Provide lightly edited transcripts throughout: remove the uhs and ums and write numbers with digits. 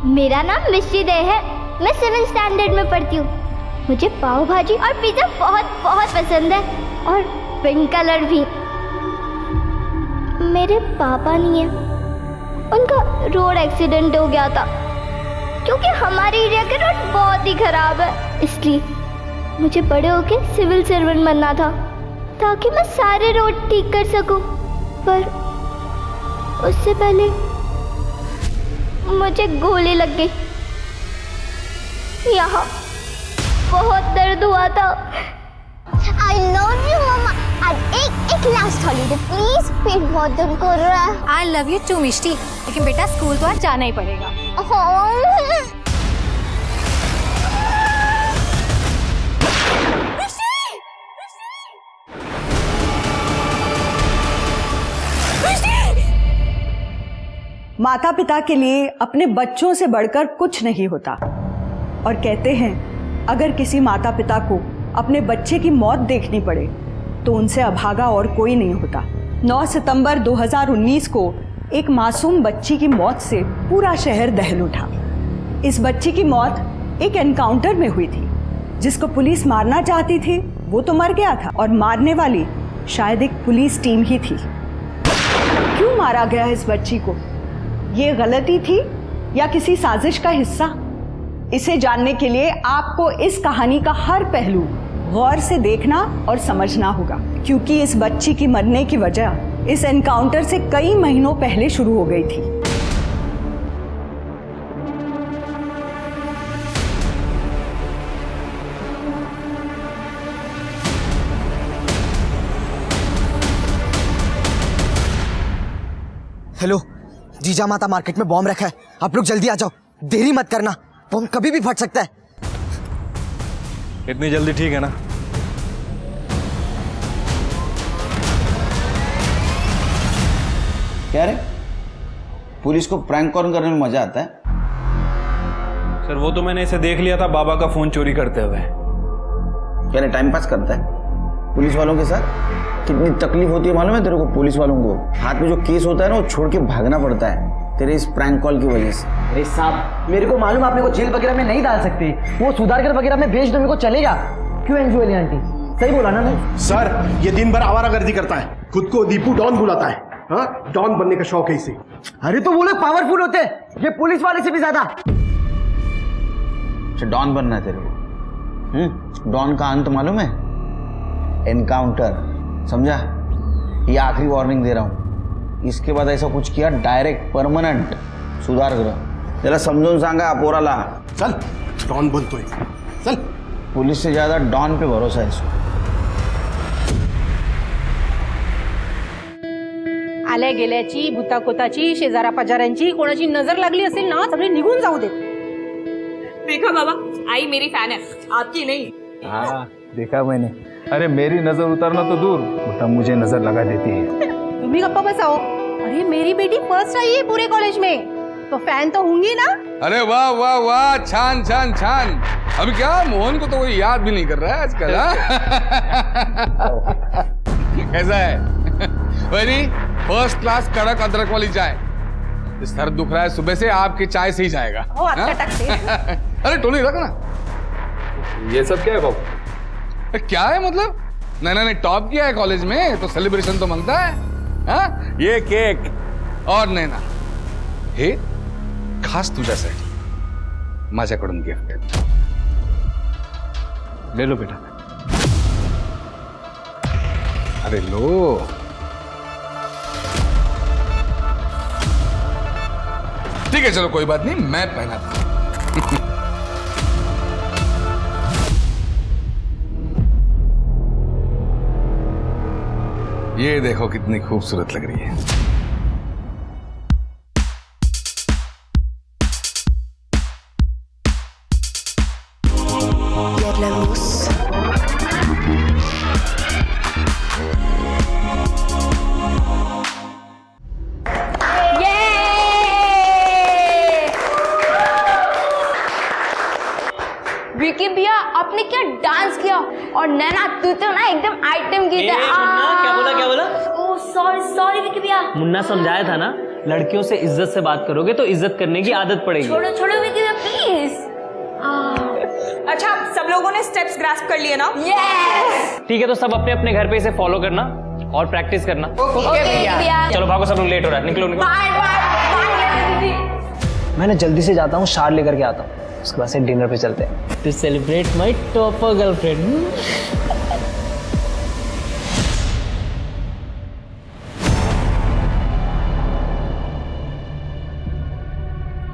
मेरा नाम मिश्री दे है। मैं 7th स्टैंडर्ड में पढ़ती हूँ। मुझे पाव भाजी और पिज़्ज़ा बहुत बहुत पसंद है, और पिंक कलर भी। मेरे पापा नहीं है, उनका रोड एक्सीडेंट हो गया था। क्योंकि हमारे एरिया के रोड बहुत ही खराब है, इसलिए मुझे बड़े होके सिविल सर्वेंट बनना था, ताकि मैं सारे रोड ठीक कर सकूं। पर उससे पहले मुझे गोली लग गई। यहाँ बहुत दर्द हुआ था। I love you, मम्मा। आज एक लास्ट हॉलीडे प्लीज, पेट बहुत दर्द कर रहा है। I love you too, मिष्टी। लेकिन बेटा स्कूल तो आज जाना ही पड़ेगा। माता पिता के लिए अपने बच्चों से बढ़कर कुछ नहीं होता, और कहते हैं अगर किसी माता पिता को अपने बच्चे की मौत देखनी पड़े तो उनसे अभागा और कोई नहीं होता। 9 सितंबर 2019 को एक मासूम बच्ची की मौत से पूरा शहर दहल उठा। इस बच्ची की मौत एक एनकाउंटर में हुई थी। जिसको पुलिस मारना चाहती थी वो तो मर गया था, और मारने वाली शायद एक पुलिस टीम ही थी। क्यों मारा गया इस बच्ची को? ये गलती थी या किसी साजिश का हिस्सा? इसे जानने के लिए आपको इस कहानी का हर पहलू गौर से देखना और समझना होगा, क्योंकि इस बच्ची की मरने की वजह इस एनकाउंटर से कई महीनों पहले शुरू हो गई थी। हेलो, जीजा माता मार्केट में बॉम्ब रखा है, आप लोग जल्दी आ जाओ, देरी मत करना, बॉम्ब कभी भी फट सकता है। इतनी जल्दी ठीक है ना? क्या रे, पुलिस को प्रैंक कॉल करने में मजा आता है? सर वो तो मैंने इसे देख लिया था बाबा का फोन चोरी करते हुए। क्या रे, टाइम पास करता है पुलिस वालों के साथ? कितनी तकलीफ होती है मालूम है तेरे को? पुलिस वालों को हाथ में जो केस होता है ना, वो छोड़ के भागना पड़ता है तेरे इस प्रैंक कॉल की वजह से। अरे साहब, मेरे को मालूम आप मेरे को जेल वगैरह में नहीं डाल सकते, वो सुधारकर वगैरह में भेज दो, मेरे को चलेगा। क्यों एंजुअली आंटी, सही बोला ना मैं? सर ये दिन भर आवारागर्दी करता है, खुद को दीपू डॉन बुलाता है। हाँ, डॉन बनने का शौक है इसे। अरे तो वो लोग पावरफुल होते हैं, ये पुलिस वाले से भी ज्यादा। अच्छा, डॉन बनना है तेरे को? डॉन का अंत मालूम है? एनकाउंटर, समझा? ये आखिरी वार्निंग दे रहा हूं, इसके बाद ऐसा कुछ किया डायरेक्ट परमानेंट सुधार ग्रह। त्याला समजून सांगा पोराला। चल, डॉन बनतोय, चल। पुलिस से ज्यादा डॉन पे भरोसा है इसको। आल्या गेल्याची, भूताकोताची, शेजारा पाजाऱ्यांची कोणाची नजर लागली असेल ना, सगळे निघून जाऊ देत। देखा बाबा, आई मेरी फैन है, आपकी नहीं। हाँ देखा मैंने। अरे मेरी नजर उतारना तो दूर, बेटा मुझे नजर लगा देती है। तुम्ही गप्पा बसाओ। अरे मेरी बेटी फर्स्ट आई है पूरे कॉलेज में, तो फैन तो होंगी ना। अरे वाह वाह वाह, छान छान छान। अभी क्या मोहन को तो कोई याद भी नहीं कर रहा है आजकल। कैसा है? वेरी फर्स्ट क्लास कड़क अदरक वाली चाय। सर दुख रहा है सुबह से, आपकी चाय से ही जाएगा। अरे टोनी रख ना। ये सब क्या है बाबू? क्या है मतलब? नैना ने टॉप किया है कॉलेज में तो सेलिब्रेशन तो मांगता है। हाँ? ये केक और नैना हे खास तुझ्यासाठी माझ्याकडून गिफ्ट आहे। ले लो बेटा। अरे लो। ठीक है चलो कोई बात नहीं, मैं पहनाता हूं। ये देखो कितनी खूबसूरत लग रही है। विकी भैया आपने क्या डांस किया, और नैना तू तो ना एकदम आइटम की क्या बोला? ओह सॉरी विकी भैया। मुन्ना समझाया था ना लड़कियों से इज्जत से बात करोगे तो इज्जत करने की आदत पड़ेगी। छोड़ो छोड़ो विकी प्लीज। अच्छा सब लोगों ने स्टेप्स ग्रास्प कर लिए ना? यस। ठीक है, तो सब अपने अपने घर पे इसे फॉलो करना और प्रैक्टिस करना। ओके भैया। चलो भागो, सब लोग लेट हो रहा है, निकलो निकलो। बाय बाय दीदी। मैं ना जल्दी से जाता हूँ, शार लेकर के आता हूँ, उसके बाद से डिनर पे चलते हैं। To celebrate my topper girlfriend.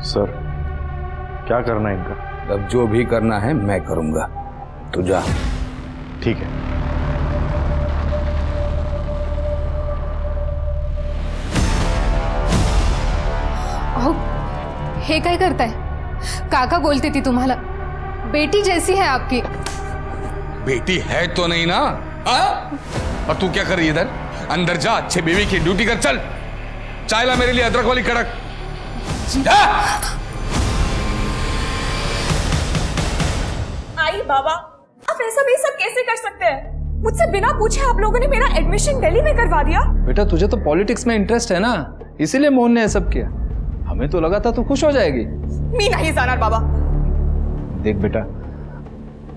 Sir क्या करना है इनका? अब जो भी करना है मैं करूंगा, तू जा। ठीक है। अहो हे काय करताय? काका बोलती थी तुम्हाला, बेटी जैसी है आपकी। बेटी है तो नहीं ना? और तू क्या कर रही है इधर? अंदर जा, अच्छे बीवी की ड्यूटी कर। चल चाय ला मेरे लिए, अदरक वाली कड़क। जा। आई बाबा, आप ऐसा भी सब कैसे कर सकते हैं? मुझसे बिना पूछे आप लोगों ने मेरा एडमिशन दिल्ली में करवा दिया। बेटा तुझे तो पॉलिटिक्स में इंटरेस्ट है ना, इसीलिए मोहन ने सब किया। हमें तो लगा था तू खुश हो जाएगी। मी नहीं जाना बाबा। देख बेटा,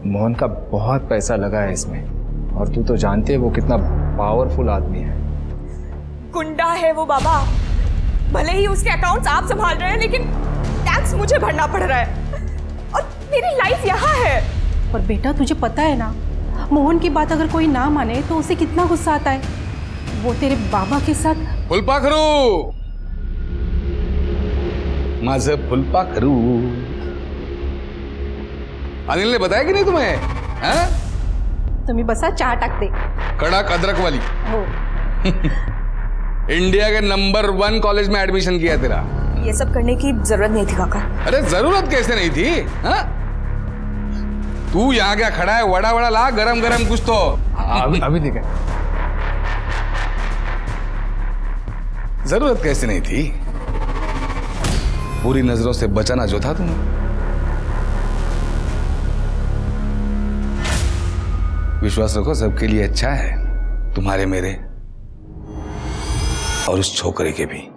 मोहन का बहुत पैसा लगा है इसमें, और तू तो जानती है वो कितना पावरफुल आदमी है। गुंडा है वो बाबा। भले ही उसके अकाउंट्स आप संभाल रहे हैं, लेकिन टैक्स मुझे भरना पड़ रहा है और मेरी लाइफ यहाँ है। और बेटा तुझे पता है ना, मोहन की बात अगर कोई ना माने तो उसे कितना गुस्सा आता है। वो तेरे बाबा के साथ फुलपाखरू, माझं फुलपाखरू। अनिल ने बताया कि नहीं तुम्हें? हैं? तुम्ही बसा, चहा टाकते। कड़क अदरक वाली। हो। इंडिया के नंबर 1 कॉलेज में एडमिशन किया तेरा। ये सब करने की जरूरत नहीं थी काका। अरे जरूरत कैसे नहीं थी? हा? तू यहाँ क्या खड़ा है? वड़ा वड़ा ला, गरम गरम कुछ तो। अभी ठीक है। जरूरत कैसे नहीं थी? बुरी नजरों से बचाना जो था तुम्हें। विश्वास रखो, सबके लिए अच्छा है, तुम्हारे, मेरे और उस छोकरे के भी।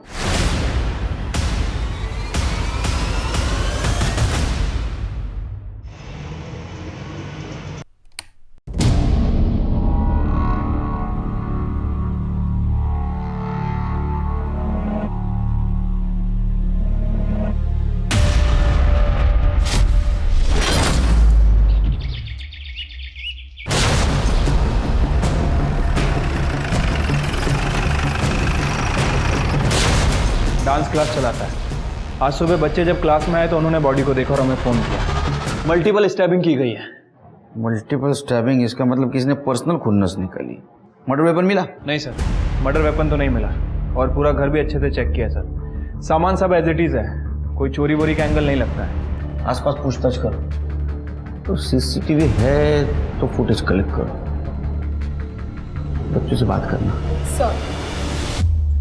डांस क्लास चलाता है। आज सुबह बच्चे जब क्लास में आए तो उन्होंने बॉडी को देखा और हमें फोन किया। मल्टीपल स्टैबिंग की गई है। मल्टीपल स्टैबिंग, इसका मतलब किसी ने पर्सनल खुन्नस निकाली। मर्डर वेपन मिला? नहीं सर, मर्डर वेपन तो नहीं मिला, और पूरा घर भी अच्छे से चेक किया सर। सामान सब एज इट इज है, कोई चोरी वोरी का एंगल नहीं लगता है। आसपास पूछताछ करो, तो सीसीटीवी है तो फुटेज कलेक्ट करो, बच्चों से बात करना। सर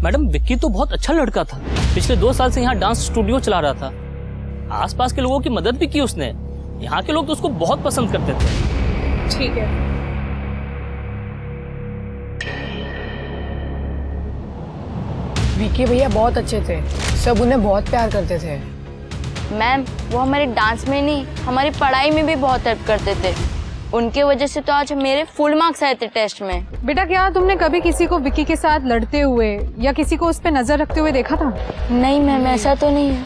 मैडम विक्की तो बहुत अच्छा लड़का था, पिछले 2 साल से यहाँ डांस स्टूडियो चला रहा था। आसपास के लोगों की मदद भी की उसने। यहाँ के लोग तो उसको बहुत पसंद करते थे। ठीक है। विकी भैया बहुत अच्छे थे, सब उन्हें बहुत प्यार करते थे। मैम, वो हमारे डांस में नहीं, हमारी पढ़ाई में भी बहुत हेल्प करते थे। उनके वजह से तो आज मेरे फुल मार्क्स आए थे टेस्ट में। बेटा क्या तुमने कभी किसी को विक्की के साथ लड़ते हुए या किसी को उस पे नजर रखते हुए देखा था? नहीं मैम, ऐसा तो नहीं है।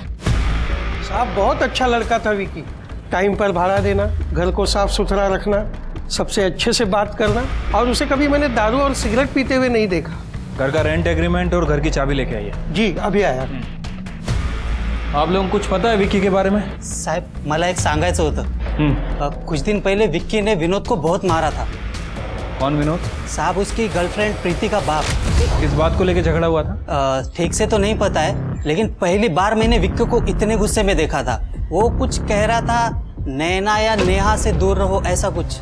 साहब बहुत अच्छा लड़का था विकी। टाइम पर भाड़ा देना, घर को साफ सुथरा रखना, सबसे अच्छे से बात करना, और उसे कभी मैंने दारू और सिगरेट पीते हुए नहीं देखा। घर का रेंट एग्रीमेंट और घर की चाबी लेके आइए। जी अभी आया। आप लोगों को कुछ पता है विक्की के बारे में? साहेब मला एक सांगायचं होतं। कुछ दिन पहले विक्की ने विनोद को बहुत मारा था। कौन विनोद? साहब उसकी गर्लफ्रेंड प्रीति का बाप। किस बात को लेकर झगड़ा हुआ था? ठीक से तो नहीं पता है, लेकिन पहली बार मैंने विक्की को इतने गुस्से में देखा था। वो कुछ कह रहा था, नैना या नेहा से दूर रहो, ऐसा कुछ।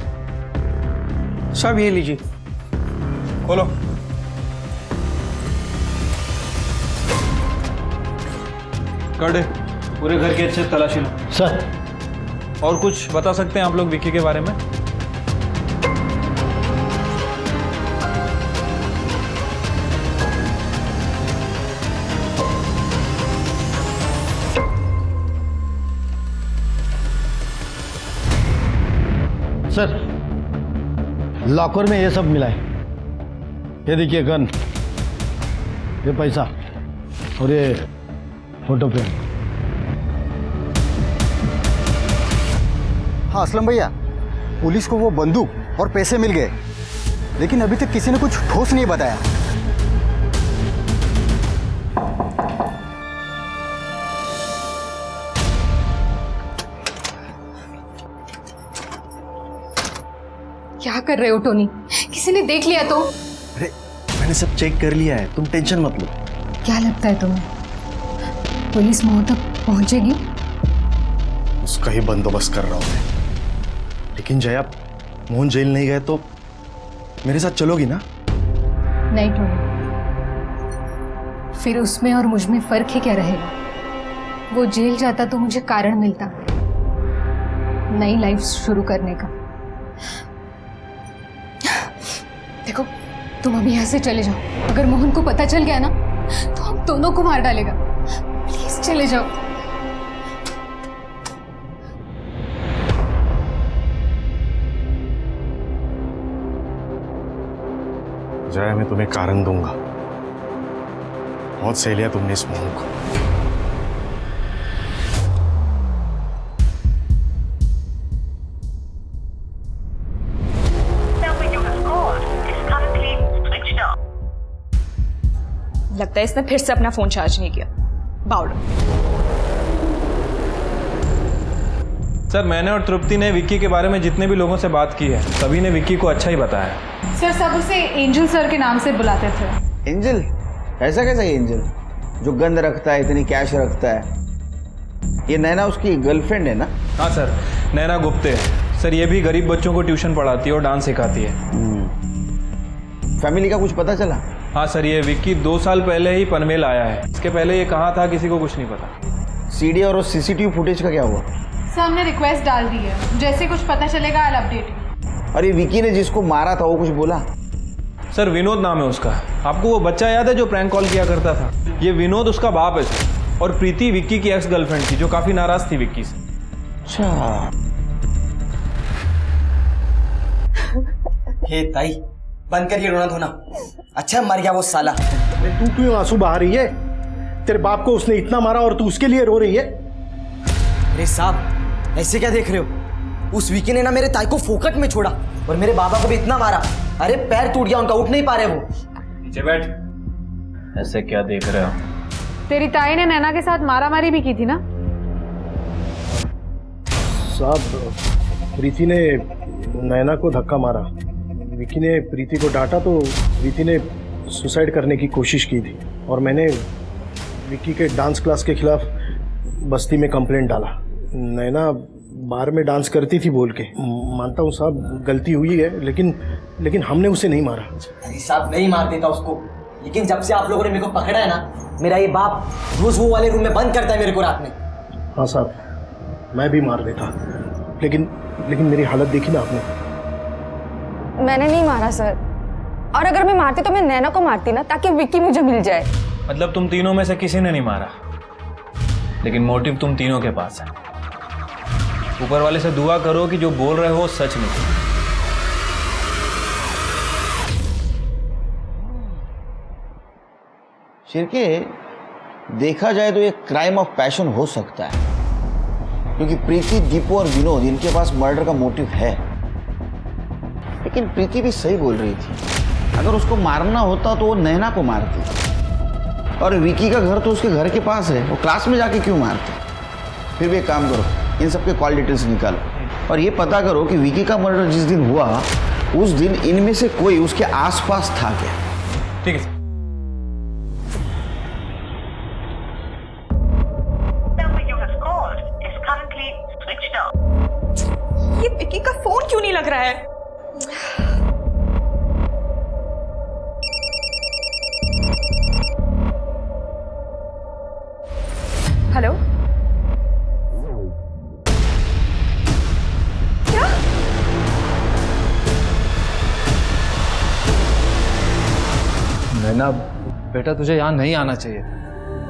सब ये लीजिए, खोलो। कर पूरे घर की अच्छे से तलाशी लो। सर और कुछ बता सकते हैं आप लोग विक्की के बारे में? सर, लॉकर में ये सब मिला है। ये देखिए गन, ये पैसा और ये फोटो फ्रेम। हाँ असलम भैया, पुलिस को वो बंदूक और पैसे मिल गए, लेकिन अभी तक किसी ने कुछ ठोस नहीं बताया। क्या कर रहे हो टोनी? किसी ने देख लिया तो? अरे मैंने सब चेक कर लिया है, तुम टेंशन मत लो। क्या लगता है तुम्हें पुलिस मोहन तक पहुंचेगी? उसका ही बंदोबस्त कर रहा हूं मैं। लेकिन जया, मोहन जेल नहीं गए तो मेरे साथ चलोगी ना? नहीं टोनी, फिर उसमें और मुझ में फर्क ही क्या रहेगा? वो जेल जाता तो मुझे कारण मिलता नई लाइफ शुरू करने का। देखो, तुम अभी यहाँ से चले जाओ। अगर मोहन को पता चल गया ना तो हम दोनों को मार डालेगा। प्लीज चले जाओ। जया, मैं तुम्हें कारण दूंगा। बहुत सह लिया तुमने इस मोहन को। लगता है इसने फिर से अपना फोन चार्ज नहीं किया। बाउल। सर, मैंने और तृप्ति ने विक्की के बारे में जितने भी लोगों से बात की है, सभी ने विक्की को अच्छा ही बताया। सर, सब उसे एंजल सर के नाम से बुलाते थे। एंजल? ऐसा कैसा एंजल जो गंद रखता है, इतनी कैश रखता है? ये नैना उसकी गर्लफ्रेंड है ना? हाँ सर, नैना गुप्ते। सर, ये भी गरीब बच्चों को ट्यूशन पढ़ाती है और डांस सिखाती है। फैमिली का कुछ पता चला? हाँ सर, ये विक्की 2 साल पहले ही पनवेल आया है। इसके पहले ये कहाँ था किसी को कुछ नहीं पता। सीडी और सीसीटीवी फुटेज का क्या हुआ? सर, हमने रिक्वेस्ट डाल दी है, जैसे कुछ पता चलेगा I'll update you। अरे विक्की ने जिसको मारा था वो कुछ बोला? सर, विनोद नाम है उसका। आपको वो बच्चा याद है जो प्रैंक कॉल किया करता था? ये विनोद उसका बाप है सर। और प्रीति विक्की की एक्स गर्लफ्रेंड थी जो काफी नाराज थी विक्की से। अच्छा। हे ताई, बंद कर ये रोना धोना। अच्छा मर गया वो साला। तू क्यों आंसू बहा रही है? तेरे बाप को उसने इतना मारा और तू उसके लिए रो रही है? अरे साहब, ऐसे क्या देख रहे हो? उस विकी ने ना मेरे ताई को फोकट में छोड़ा और मेरे बाबा को भी इतना मारा, अरे पैर टूट गया उनका, उठ नहीं पा रहे वो। नीचे बैठ। ऐसे क्या देख रहे हो? तेरी ताई ने नैना के साथ मारामारी भी की थी ना? साहब, प्रीति ने नैना को धक्का मारा। विकी ने प्रीति को डांटा तो प्रीति ने सुसाइड करने की कोशिश की थी और मैंने विकी के डांस क्लास के खिलाफ बस्ती में कंप्लेंट डाला। नैना बार में डांस करती थी बोल के। मानता हूँ साहब, गलती हुई है, लेकिन हमने उसे नहीं मारा। अरे साहब, नहीं मार देता उसको, लेकिन जब से आप लोगों ने मेरे को पकड़ा है ना, मेरा ये बाप रोज वो वाले रूम में बंद करता है मेरे को रात में। हाँ साहब, मैं भी मार देता, लेकिन मेरी हालत देखी ना आपने। मैंने नहीं मारा सर, और अगर मैं मारती तो मैं नैना को मारती ना, ताकि विक्की मुझे मिल जाए। मतलब तुम तीनों में से किसी ने नहीं मारा, लेकिन मोटिव तुम तीनों के पास है। ऊपर वाले से दुआ करो कि जो बोल रहे हो सच नहीं। शिरके, देखा जाए तो ये क्राइम ऑफ पैशन हो सकता है, क्योंकि प्रीति, दीपू और विनोद, इनके पास मर्डर का मोटिव है। लेकिन प्रीति भी सही बोल रही थी, अगर उसको मारना होता तो वो नैना को मारती, और विकी का घर तो उसके घर के पास है, वो क्लास में जाके क्यों मारते? फिर भी एक काम करो, इन सबके कॉल डिटेल्स निकालो और ये पता करो कि विकी का मर्डर जिस दिन हुआ उस दिन इनमें से कोई उसके आसपास था क्या। ठीक है। ये विकी का फोन क्यों नहीं लग रहा है? हेलो, क्या? नैना बेटा, तुझे यहाँ नहीं आना चाहिए।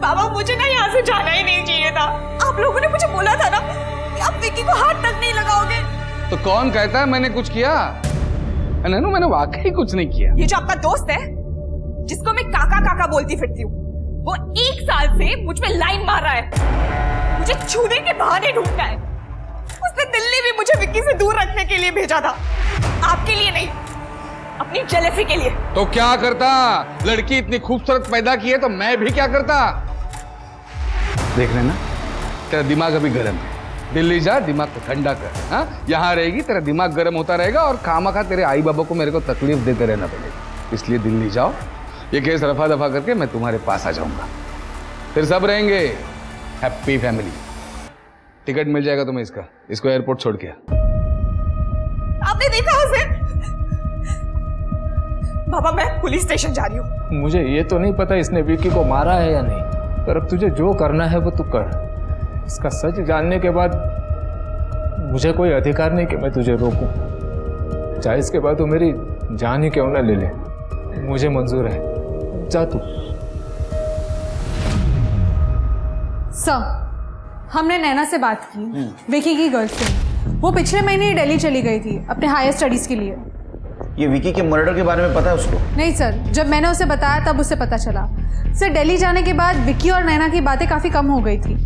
बाबा, मुझे ना यहाँ से जाना ही नहीं चाहिए था। आप लोगों ने मुझे बोला था ना कि आप विकी को हाथ तक नहीं लगाओगे, तो कौन कहता है मैंने कुछ किया? नैनू मैंने वाकई कुछ नहीं किया। ये जो आपका दोस्त है जिसको मैं काका काका बोलती फिरती हूँ, वो 1 साल से मुझ पे लाइन मार रहा है, मुझे छूने के बहाने ढूंढता है। उसने दिल्ली भी मुझे विक्की से दूर रखने के लिए भेजा था, आपके लिए नहीं, अपनी जेलसी के लिए। तो क्या करता? लड़की इतनी खूबसूरत पैदा की है तो मैं भी क्या करता? देख लेना, तेरा दिमाग अभी गर्म है, दिल्ली जा, दिमाग को ठंडा कर। हाँ, यहाँ रहेगी तेरा दिमाग गर्म होता रहेगा और खामखा तेरे आई बाबा को मेरे को तकलीफ देते रहना पड़ेगा। इसलिए दिल्ली जाओ, ये केस रफा दफा करके मैं तुम्हारे पास आ जाऊंगा, फिर सब रहेंगे हैप्पी फैमिली। टिकट मिल जाएगा तुम्हें इसका, इसको एयरपोर्ट छोड़ के। आपने देखा उसे? बाबा मैं पुलिस स्टेशन जा रही हूँ। मुझे ये तो नहीं पता इसने विक्की को मारा है या नहीं, पर अब तुझे जो करना है वो तू कर। इसका सच जानने के बाद मुझे कोई अधिकार नहीं कि मैं तुझे रोकूं, चाहे इसके बाद तू मेरी जान ही क्यों ना ले ले, मुझे मंजूर है, जा तू। सर, हमने नैना से बात की, विकी की गर्लफ्रेंड। वो पिछले महीने ही दिल्ली चली गई थी अपने हायर स्टडीज के लिए। ये विकी के मर्डर के बारे में पता है उसको? नहीं सर, जब मैंने उसे बताया तब उसे पता चला। सर, दिल्ली जाने के बाद विकी और नैना की बातें काफी कम हो गई थी।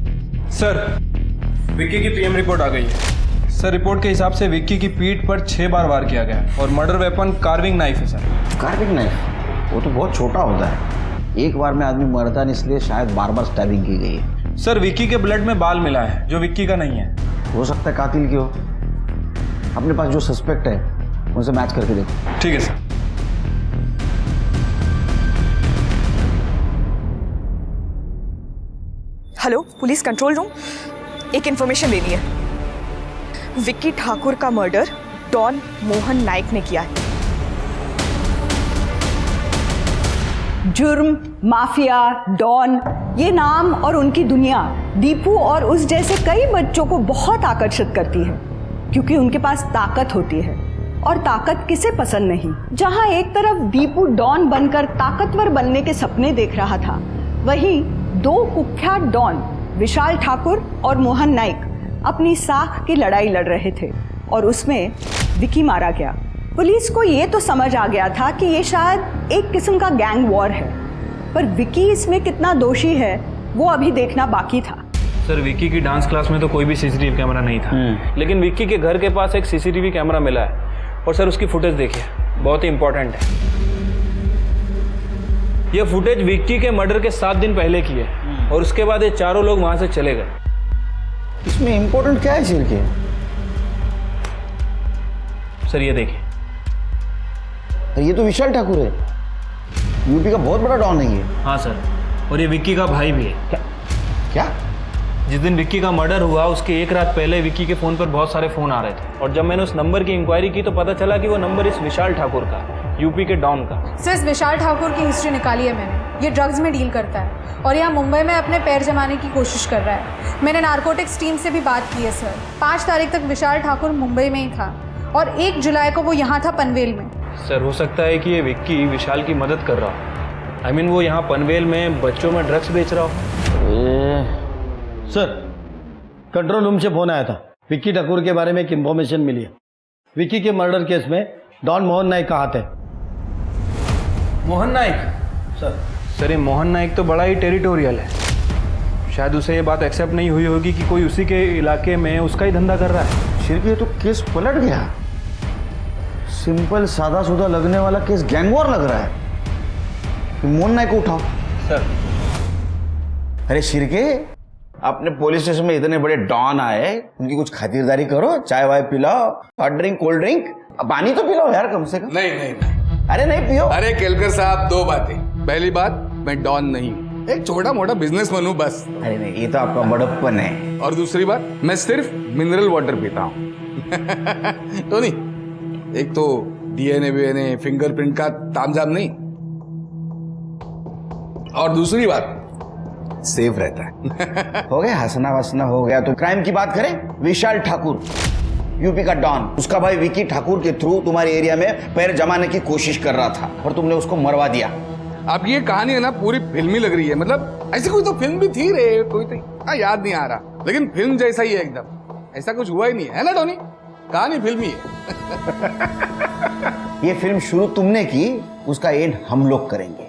सर, विक्की की पीएम रिपोर्ट आ गई है। सर, रिपोर्ट के हिसाब से विक्की की पीठ पर 6 बार वार किया गया है और मर्डर वेपन कार्विंग नाइफ है सर। Carving knife? वो तो बहुत छोटा होता है, एक बार में आदमी मरता नहीं, इसलिए शायद बार बार स्टैबिंग की गई है। सर, विक्की के ब्लड में बाल मिला है जो विक्की का नहीं है। हो सकता है कातिल की हो। अपने पास जो सस्पेक्ट है उनसे मैच करके देखो। ठीक है sir. Hello, police control room, एक इंफॉर्मेशन लेनी है। विक्की ठाकुर का मर्डर डॉन मोहन नाइक ने किया है। जुर्म, माफिया, डॉन, ये नाम और उनकी दुनिया दीपू और उस जैसे कई बच्चों को बहुत आकर्षित करती है, क्योंकि उनके पास ताकत होती है, और ताकत किसे पसंद नहीं। जहां एक तरफ दीपू डॉन बनकर ताकतवर बनने के सपने देख रहा था, वहीं 2 कुख्यात डॉन विशाल ठाकुर और मोहन नाइक अपनी साख की लड़ाई लड़ रहे थे, और उसमें विकी मारा गया। पुलिस को ये तो समझ आ गया था कि ये शायद एक किस्म का गैंग वॉर है, पर विकी इसमें कितना दोषी है वो अभी देखना बाकी था। सर, विक्की की डांस क्लास में तो कोई भी सीसीटीवी कैमरा नहीं था, लेकिन विक्की के घर के पास एक सीसीटीवी कैमरा मिला है, और सर उसकी फुटेज देखिए, बहुत ही इंपॉर्टेंट है। यह फुटेज विक्की के मर्डर के 7 दिन पहले की है, और उसके बाद ये चारों लोग वहां से चले गए। इसमें इंपॉर्टेंट क्या है सिर के? सर ये देखिए, ये तो विशाल ठाकुर है, यूपी का बहुत बड़ा डॉन है ये। हाँ सर, और ये विक्की का भाई भी है। क्या? जिस दिन विक्की का मर्डर हुआ उसके 1 रात पहले विक्की के फ़ोन पर बहुत सारे फ़ोन आ रहे थे, और जब मैंने उस नंबर की इंक्वायरी की तो पता चला कि वो नंबर इस विशाल ठाकुर का, यूपी के डॉन का। सर, इस विशाल ठाकुर की हिस्ट्री निकाली है मैंने। ये ड्रग्स में डील करता है और यहाँ मुंबई में अपने पैर जमाने की कोशिश कर रहा है। मैंने नारकोटिक्स टीम से भी बात की है सर। 5 तारीख तक विशाल ठाकुर मुंबई में ही था, और 1 जुलाई को वो यहाँ था पनवेल में। सर, हो सकता है कि ये विक्की विशाल की मदद कर रहा हो। आई मीन वो यहाँ पनवेल में बच्चों में ड्रग्स बेच रहा हो। सर, कंट्रोल रूम से फोन आया था, विक्की ठाकुर के बारे में एक इंफॉर्मेशन मिली है। विक्की के मर्डर केस में डॉन मोहन नाइक का हाथ है। मोहन नाइक? सर, ये मोहन नाइक तो बड़ा ही टेरिटोरियल है, शायद उसे ये बात एक्सेप्ट नहीं हुई होगी कि कोई उसी के इलाके में उसका ही धंधा कर रहा है। सिर्फ ये तो केस पलट गया। सिंपल सादा सुधा लगने वाला केस गैंग वॉर लग रहा है। मोहन नाइक को उठाओ। सर, अरे शिरके, अपने पुलिस स्टेशन में इतने बड़े डॉन आए, उनकी कुछ खातिरदारी करो, चाय वाय पिलाओ, हॉट ड्रिंक, कोल्ड ड्रिंक, पानी तो पिलाओ यार कम से कम। नहीं नहीं नहीं। अरे नहीं पियो। अरे केलकर साहब, 2 बातें। पहली बात, मैं डॉन नहीं, एक छोटा मोटा बिजनेसमैन हूं बस। अरे नहीं, ये तो आपका बड़प्पन है। और दूसरी बात, मैं सिर्फ मिनरल वाटर पीता हूं। टोनी, एक तो डीएनए वीएनए फिंगरप्रिंट का तामझाम नहीं, और दूसरी बात, सेफ रहता है। हो गया हंसना वसना हो गया, तो क्राइम की बात करें। विशाल ठाकुर, यूपी का डॉन, उसका भाई विक्की ठाकुर के थ्रू तुम्हारे एरिया में पैर जमाने की कोशिश कर रहा था और तुमने उसको मरवा दिया। आपकी ये कहानी है ना, पूरी फिल्मी लग रही है। मतलब ऐसी कोई तो फिल्म भी थी रे, कोई तो याद नहीं आ रहा, लेकिन फिल्म जैसा ही है एकदम। ऐसा कुछ हुआ ही नहीं है ना टोनी? कहानी फिल्मी है। ये फिल्म शुरू तुमने की, उसका एंड हम लोग करेंगे।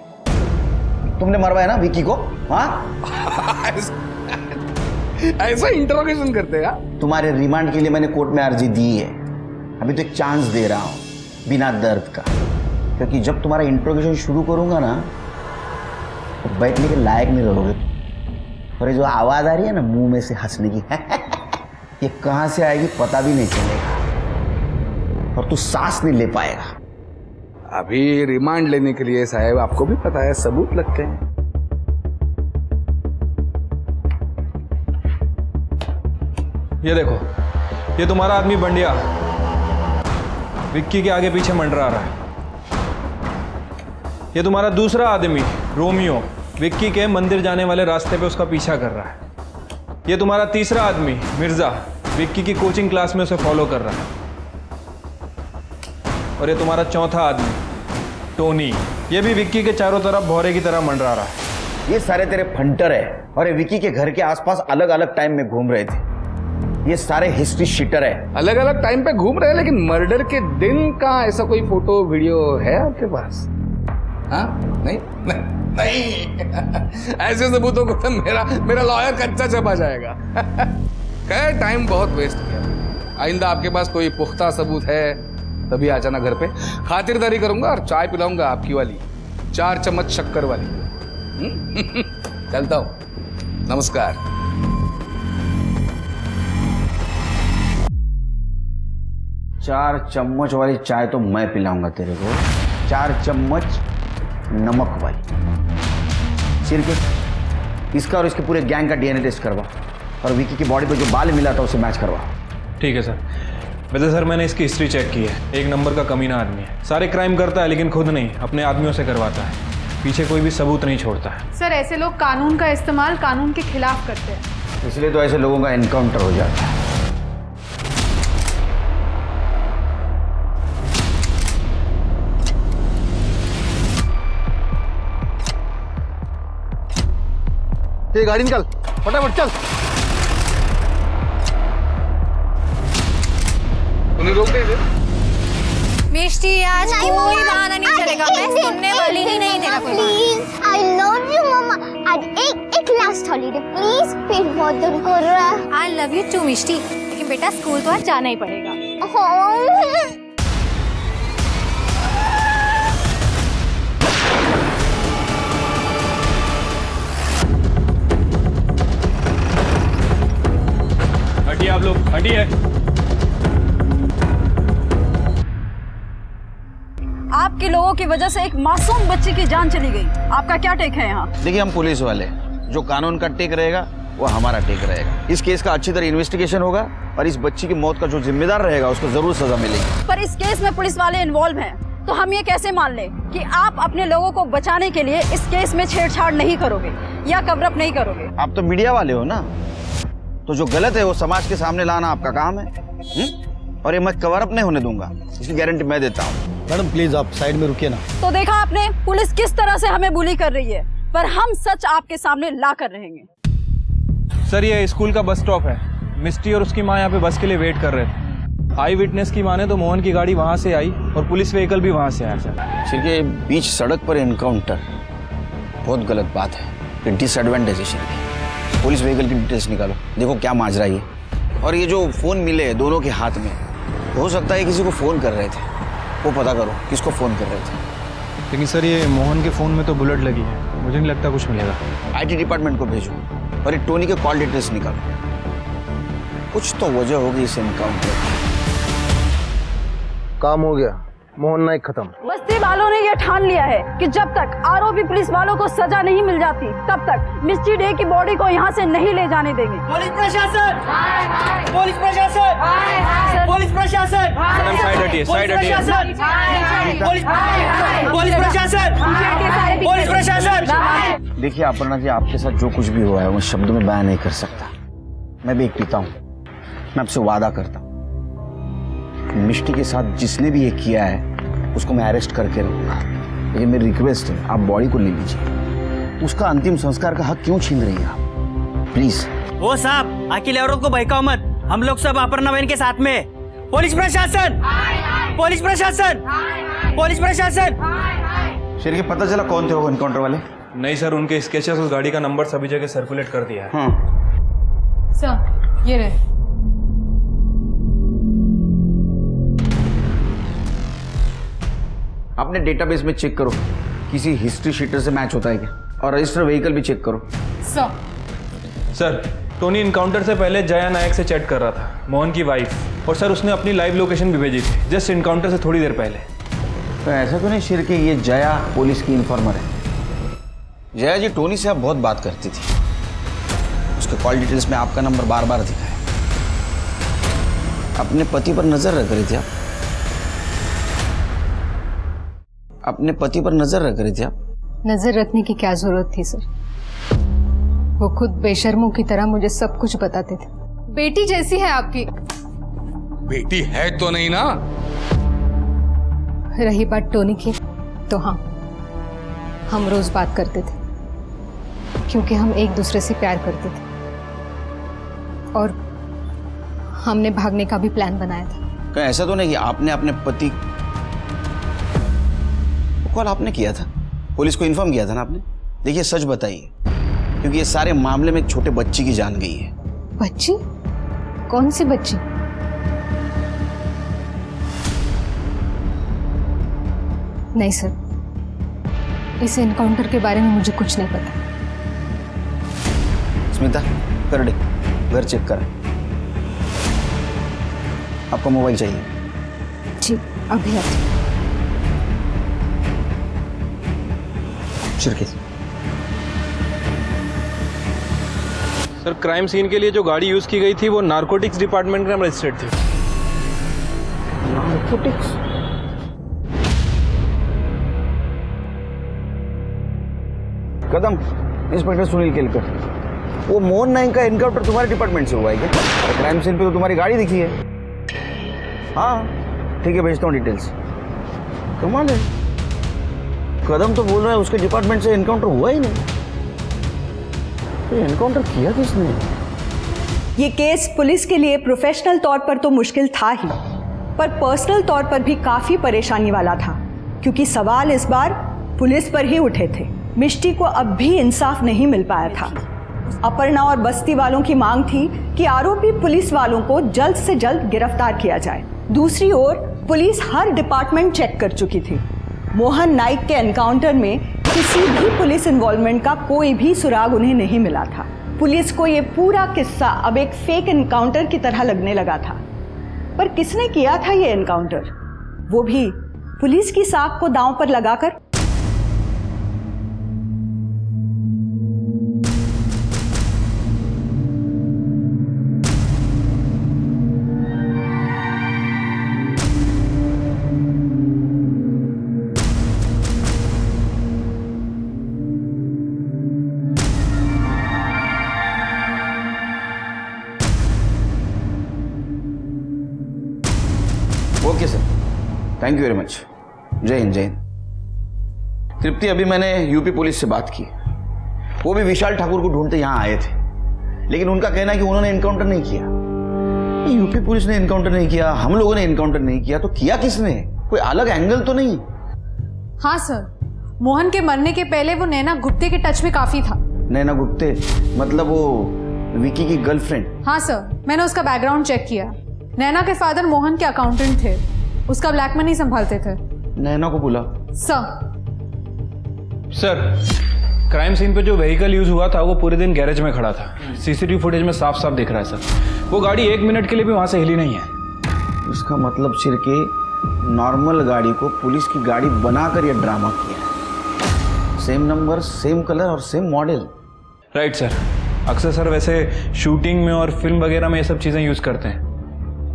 तुमने मरवाया ना विक्की को? हाँ ऐसा इंटरोगेशन करते हैं? तुम्हारे रिमांड के लिए मैंने कोर्ट में अर्जी दी है। अभी तो एक चांस दे रहा हूं बिना दर्द का, क्योंकि जब तुम्हारा इंटरोगेशन शुरू करूंगा ना तो बैठने के लायक नहीं रहोगे। और ये जो आवाज आ रही है ना मुंह में से हंसने की ये कहां से आएगी पता भी नहीं चलेगा, और तू सांस नहीं ले पाएगा। अभी रिमांड लेने के लिए साहब आपको भी पता है सबूत लगते हैं। ये देखो, ये तुम्हारा आदमी बंडिया विक्की के आगे पीछे मंडरा रहा है। ये तुम्हारा दूसरा आदमी रोमियो विक्की के मंदिर जाने वाले रास्ते पे उसका पीछा कर रहा है। ये तुम्हारा तीसरा आदमी मिर्जा विक्की की कोचिंग क्लास में उसे फॉलो कर रहा है। और ये तुम्हारा चौथा आदमी टोनी, ये भी विक्की के चारों तरफ भौरे की तरह मंडरा रहा है। ये सारे तेरे फंटर है और ये विक्की के घर के आसपास अलग अलग टाइम में घूम रहे थे। ये सारे हिस्ट्री शीटर है। अलग अलग टाइम पे घूम रहे हैं, लेकिन मर्डर के दिन का ऐसा कोई फोटो वीडियो है आपके पास? हाँ? नहीं ऐसे सबूतों को तो मेरा लॉयर कच्चा चबा जाएगा। खैर टाइम बहुत वेस्ट किया। आइंदा आपके पास कोई पुख्ता सबूत है तभी आ जाना घर पे, खातिरदारी करूंगा और चाय पिलाऊंगा आपकी वाली 4 चम्मच शक्कर वाली। चलता हूं, नमस्कार। चार चम्मच वाली चाय तो मैं पिलाऊंगा तेरे को, 4 चम्मच नमक वाली। सिरके इसका और इसके पूरे गैंग का डीएनए टेस्ट करवा, और विकी की बॉडी पे जो बाल मिला था उसे मैच करवा। ठीक है सर। वैसे सर मैंने इसकी हिस्ट्री चेक की है, 1 नंबर का कमीना आदमी है। सारे क्राइम करता है लेकिन खुद नहीं, अपने आदमियों से करवाता है। पीछे कोई भी सबूत नहीं छोड़ता है। सर ऐसे लोग कानून का इस्तेमाल कानून के खिलाफ करते हैं, इसलिए तो ऐसे लोगों का एनकाउंटर हो जाता है। ये गाड़ी निकाल, फटाफट चल। उन्हें रोक दे। मिष्टी आज कोई बहाना नहीं चलेगा, मैं सुनने वाली ही नहीं तेरा कोई। प्लीज, आई लव यू मम्मा। आज एक लास्ट हॉलीडे प्लीज, पेट बहुत दर्द कर रहा है। आई लव यू टू मिष्टी, लेकिन बेटा स्कूल तो आज जाना ही पड़ेगा। हटिए आप लोग, हटिए। आपके लोगों की वजह से एक मासूम बच्ची की जान चली गई, आपका क्या टेक है यहाँ? देखिए हम पुलिस वाले, जो कानून का टेक रहेगा वो हमारा टेक रहेगा। इस केस का अच्छी तरह इन्वेस्टिगेशन होगा और इस बच्ची की मौत का जो जिम्मेदार रहेगा उसको जरूर सजा मिलेगी। पर इस केस में पुलिस वाले इन्वॉल्व हैं, तो हम ये कैसे मान लें कि आप अपने लोगों को बचाने के लिए इस केस में छेड़छाड़ नहीं करोगे या कवर अप नहीं करोगे? आप तो मीडिया वाले हो ना, तो जो गलत है वो समाज के सामने लाना आपका काम है। और ये मैं कवर अप नहीं होने दूंगा, इसकी गारंटी मैं देता हूँ। मैडम प्लीज आप साइड में रुकिए ना। तो देखा आपने पुलिस किस तरह से हमें बुली कर रही है, पर हम सच आपके सामने ला कर रहेंगे। सर ये स्कूल का बस स्टॉप है, मिस्टी और उसकी माँ यहाँ पे बस के लिए वेट कर रहे थे। आई विटनेस की माने तो मोहन की गाड़ी वहाँ से आई और पुलिस व्हीकल भी वहाँ से आया सर। शिरके बीच सड़क पर एनकाउंटर बहुत गलत बात है, ये डिसएडवांटेज है शिरके। पुलिस व्हीकल की डिटेल्स निकालो, देखो क्या माजरा ये। और ये जो फोन मिले दोनों के हाथ में, हो सकता है किसी को फोन कर रहे थे, वो पता करो किसको फोन कर रहे थे। लेकिन सर ये मोहन के फोन में तो बुलेट लगी है, मुझे नहीं लगता कुछ मिलेगा। आईटी डिपार्टमेंट को भेजो और ये टोनी के कॉल डिटेल्स निकालो, कुछ तो वजह होगी इस एनकाउंटर की। काम हो गया, मोहन नाइक खत्म। बस्ती वालों ने यह ठान लिया है कि जब तक आरोपी पुलिस वालों को सजा नहीं मिल जाती तब तक मिस्टी डे की बॉडी को यहाँ से नहीं ले जाने देंगे। पुलिस प्रशासन, पुलिस प्रशासन, पुलिस प्रशासन, साइड हटिए, साइड हटिए। पुलिस प्रशासन, पुलिस प्रशासन। देखिए अपर्णा जी, आपके साथ जो कुछ भी हुआ है मैं शब्दों में बयान नहीं कर सकता। मैं भी एक पिता हूँ, मैं आपसे वादा करता हूँ मिष्टी के साथ जिसने भी ये किया है उसको मैं अरेस्ट करके रहूंगा। लेकिन मेरी रिक्वेस्ट है आप बॉडी को ले लीजिए, उसका अंतिम संस्कार का हक क्यों छीन रही है आप? प्लीज। ओ साहब, अकेले औरत को बहकाओ मत, हम लोग सब अपर्णा बहन के साथ में। पुलिस प्रशासन, पुलिस प्रशासन, पुलिस प्रशासन। शेर के पता चला कौन थे वो एनकाउंटर वाले? नहीं सर, उनके स्केचेस उस गाड़ी का नंबर सभी जगह सर्कुलेट कर दिया है। हाँ सर ये रहे। अपने डेटाबेस में चेक करो किसी हिस्ट्री शीटर से मैच होता है क्या, और रजिस्टर व्हीकल भी चेक करो। सर टोनी इनकाउंटर से पहले जया नायक से चैट कर रहा था, मोहन की वाइफ, और सर उसने अपनी लाइव लोकेशन भी भेजी थी जस्ट इनकाउंटर से थोड़ी देर पहले। तो ऐसा तो नहीं शेर के ये जया पुलिस की इन्फॉर्मर है? जया जी टोनी से आप बहुत बात करती थी, उसके कॉल डिटेल्स में आपका नंबर बार बार दिखा है। अपने पति पर नजर रख रही थी आप? अपने पति पर नजर रख रही थी आप? नजर रखने की क्या जरूरत थी सर, वो खुद बेशर्मों की तरह मुझे सब कुछ बताते थे। बेटी जैसी है आपकी। बेटी है तो नहीं ना? रही बात टोनी की, तो हाँ, हम रोज बात करते थे क्योंकि हम एक दूसरे से प्यार करते थे और हमने भागने का भी प्लान बनाया था। क्या ऐसा तो नहीं कि आपने अपने पति कॉल आपने किया था, पुलिस को इन्फॉर्म किया था ना आपने? देखिए सच बताइए, क्योंकि ये सारे मामले में एक छोटे बच्ची की जान गई है। बच्ची? कौन सी बच्ची? नहीं सर, इस एनकाउंटर के बारे में मुझे कुछ नहीं पता। स्मिता कर दे, घर चेक कर। आपका मोबाइल चाहिए? जी अभी आते। सर क्राइम सीन के लिए जो गाड़ी यूज की गई थी वो नारकोटिक्स डिपार्टमेंट में रजिस्टर्ड थी। नारकोटिक्स? कदम, इंस्पेक्टर सुनील केलकर, वो मोहन नाइक का एनकाउंटर तुम्हारे डिपार्टमेंट से हुआ है क्या? क्राइम सीन पे तो तुम्हारी गाड़ी दिखी है। हाँ ठीक है, भेजता हूँ डिटेल्स। कमाल है, कदम तो बोल रहा है उसके डिपार्टमेंट से एनकाउंटर हुआ ही नहीं। तो एनकाउंटर किया किसने? ये केस पुलिस के लिए प्रोफेशनल तौर पर तो मुश्किल था ही, पर पर्सनल तौर पर भी काफी परेशानी वाला था, क्योंकि सवाल इस बार पुलिस पर ही उठे थे। मिष्टी को अब भी इंसाफ नहीं मिल पाया था। अपर्णा और बस्ती वालों की मांग थी कि आरोपी पुलिस वालों को जल्द से जल्द गिरफ्तार किया जाए। दूसरी ओर पुलिस हर डिपार्टमेंट चेक कर चुकी थी। मोहन नाइक के एनकाउंटर में किसी भी पुलिस इन्वॉल्वमेंट का कोई भी सुराग उन्हें नहीं मिला था। पुलिस को ये पूरा किस्सा अब एक फेक एनकाउंटर की तरह लगने लगा था। पर किसने किया था ये एनकाउंटर, वो भी पुलिस की साख को दांव पर लगाकर? Okay sir, thank you very much. जय हिंद, जय हिंद। तृप्ति, अभी मैंने यूपी पुलिस से बात की, वो भी विशाल ठाकुर को ढूंढते यहाँ आए थे, लेकिन उनका कहना है कि उन्होंने एनकाउंटर नहीं किया। यूपी पुलिस ने एनकाउंटर नहीं किया, हम लोगों ने एनकाउंटर नहीं किया, तो किया किसने? कोई अलग एंगल तो नहीं? हाँ सर, मोहन के मरने के पहले वो नैना गुप्ते के टच में काफी था। नैना गुप्ते मतलब वो विकी की गर्लफ्रेंड? हाँ सर, मैंने उसका बैकग्राउंड चेक किया। नैना के फादर मोहन के अकाउंटेंट थे, उसका ब्लैक मनी संभालते थे। नैना को बुला। सर क्राइम सीन पे जो व्हीकल यूज हुआ था वो पूरे दिन गैरेज में खड़ा था। सीसीटीवी फुटेज में साफ साफ दिख रहा है सर, वो गाड़ी 1 मिनट के लिए भी वहां से हिली नहीं है। उसका मतलब सिर के नॉर्मल गाड़ी को पुलिस की गाड़ी बनाकर ये ड्रामा किया है। सेम नंबर, सेम कलर और सेम मॉडल। राइट सर, अक्सर सर वैसे शूटिंग में और फिल्म वगैरह में ये सब चीजें यूज करते हैं।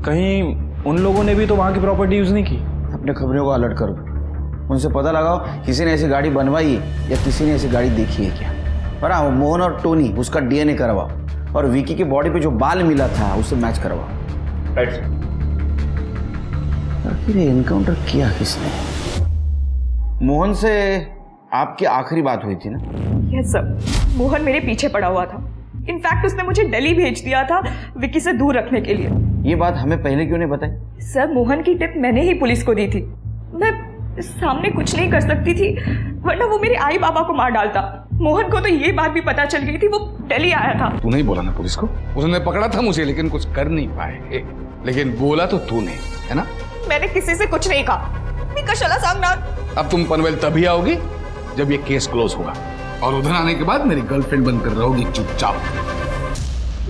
कहीं उन लोगों ने भी तो वहां की प्रॉपर्टी यूज नहीं की? अपने खबरों को अलर्ट कर दो, उनसे पता लगाओ किसी ने ऐसी गाड़ी बनवाई है या किसी ने ऐसी गाड़ी देखी है क्या। और हाँ, मोहन और टोनी उसका डीएनए करवाओ और विकी की बॉडी पे जो बाल मिला था उससे मैच करवाओ। Right sir. आखिर एनकाउंटर किया किसने? मोहन से आपकी आखिरी बात हुई थी ना? यस सर, मोहन मेरे पीछे पड़ा हुआ था, इनफैक्ट उसने मुझे दिल्ली भेज दिया था विकी से दूर रखने के लिए। ये बात हमें पहले क्यों नहीं बताई? सर, मोहन की टिप मैंने ही पुलिस को दी थी। मैं सामने कुछ नहीं कर सकती थी, वरना वो मेरे आई बाबा को मार डालता। मोहन को तो ये बात भी पता चल गई थी, वो दिल्ली आया था। तू नहीं बोला ना पुलिस को? उसने पकड़ा था मुझे, लेकिन कुछ कर नहीं पाए। लेकिन बोला तो तूने, है ना? मैंने किसी से कुछ नहीं कहा। मी कशाला सांगणार? अब तुम पनवेल तभी आओगी जब ये केस क्लोज होगा, और उधर आने के बाद मेरी गर्लफ्रेंड बनकर रहोगी चुपचाप।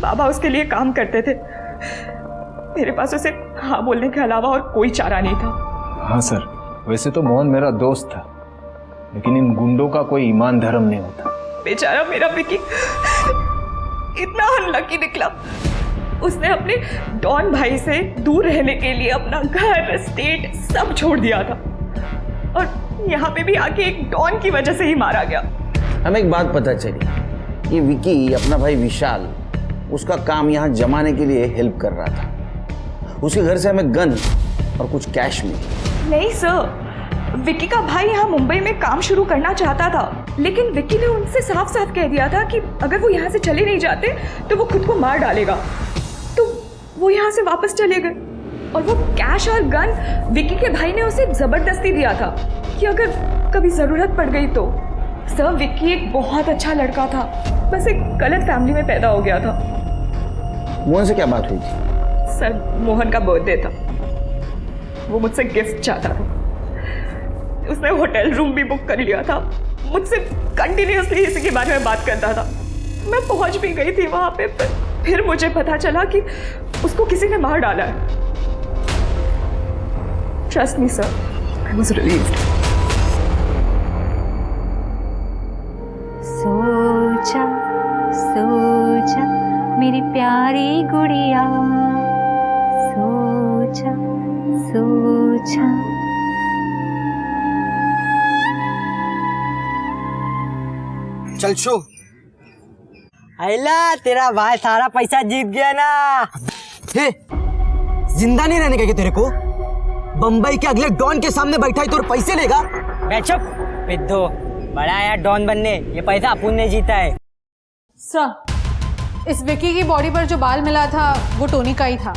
बाबा उसके लिए काम करते थे, मेरे पास उसे हाँ बोलने के अलावा और कोई चारा नहीं था। हाँ सर, वैसे तो मोहन मेरा दोस्त था, लेकिन इन गुंडों का कोई ईमान धर्म नहीं होता। बेचारा मेरा विकी इतना अनलकी निकला। उसने अपने डॉन भाई से दूर रहने के लिए अपना घर, स्टेट सब छोड़ दिया था, और यहाँ पे भी आके एक डॉन की वजह से ही मारा गया। हमें एक बात पता चली, ये विकी अपना भाई विशाल उसका काम यहाँ जमाने के लिए हेल्प कर रहा था। उसके घर से हमें गन और कुछ कैश मिली। नहीं सर, विकी का भाई यहाँ मुंबई में काम शुरू करना चाहता था, लेकिन विकी ने उनसे साफ साफ कह दिया था कि अगर वो यहाँ से चले नहीं जाते तो वो खुद को मार डालेगा। तो वो यहाँ से वापस चले गए, और वो कैश और गन विकी के भाई ने उसे जबरदस्ती दिया था कि अगर कभी जरूरत पड़ गई तो। सर, विकी एक बहुत अच्छा लड़का था, बस एक गलत फैमिली में पैदा हो गया था। मोहन से क्या बात हुई थी? सर, मोहन का बर्थडे था, वो मुझसे गिफ्ट चाहता था। उसने होटल रूम भी बुक कर लिया था, मुझसे कंटिन्यूअसली इसी के बारे में बात करता था। मैं पहुंच भी गई थी वहां पे, फिर मुझे पता चला कि उसको किसी ने मार डाला है। Trust me sir, I was relieved. सोचा सोचा मेरी प्यारी गुड़िया, सोचा सोचा। चल शो। आइला, तेरा भाई सारा पैसा जीत गया ना। हे, जिंदा नहीं रहने का क्या तेरे को? बम्बई के अगले डॉन के सामने बैठा है तो पैसे लेगा? चुप पिद्दो, बड़ा आया डॉन बनने, ये पैसा अपुन ने जीता है। सर, इस विकी की बॉडी पर जो बाल मिला था वो टोनी का ही था।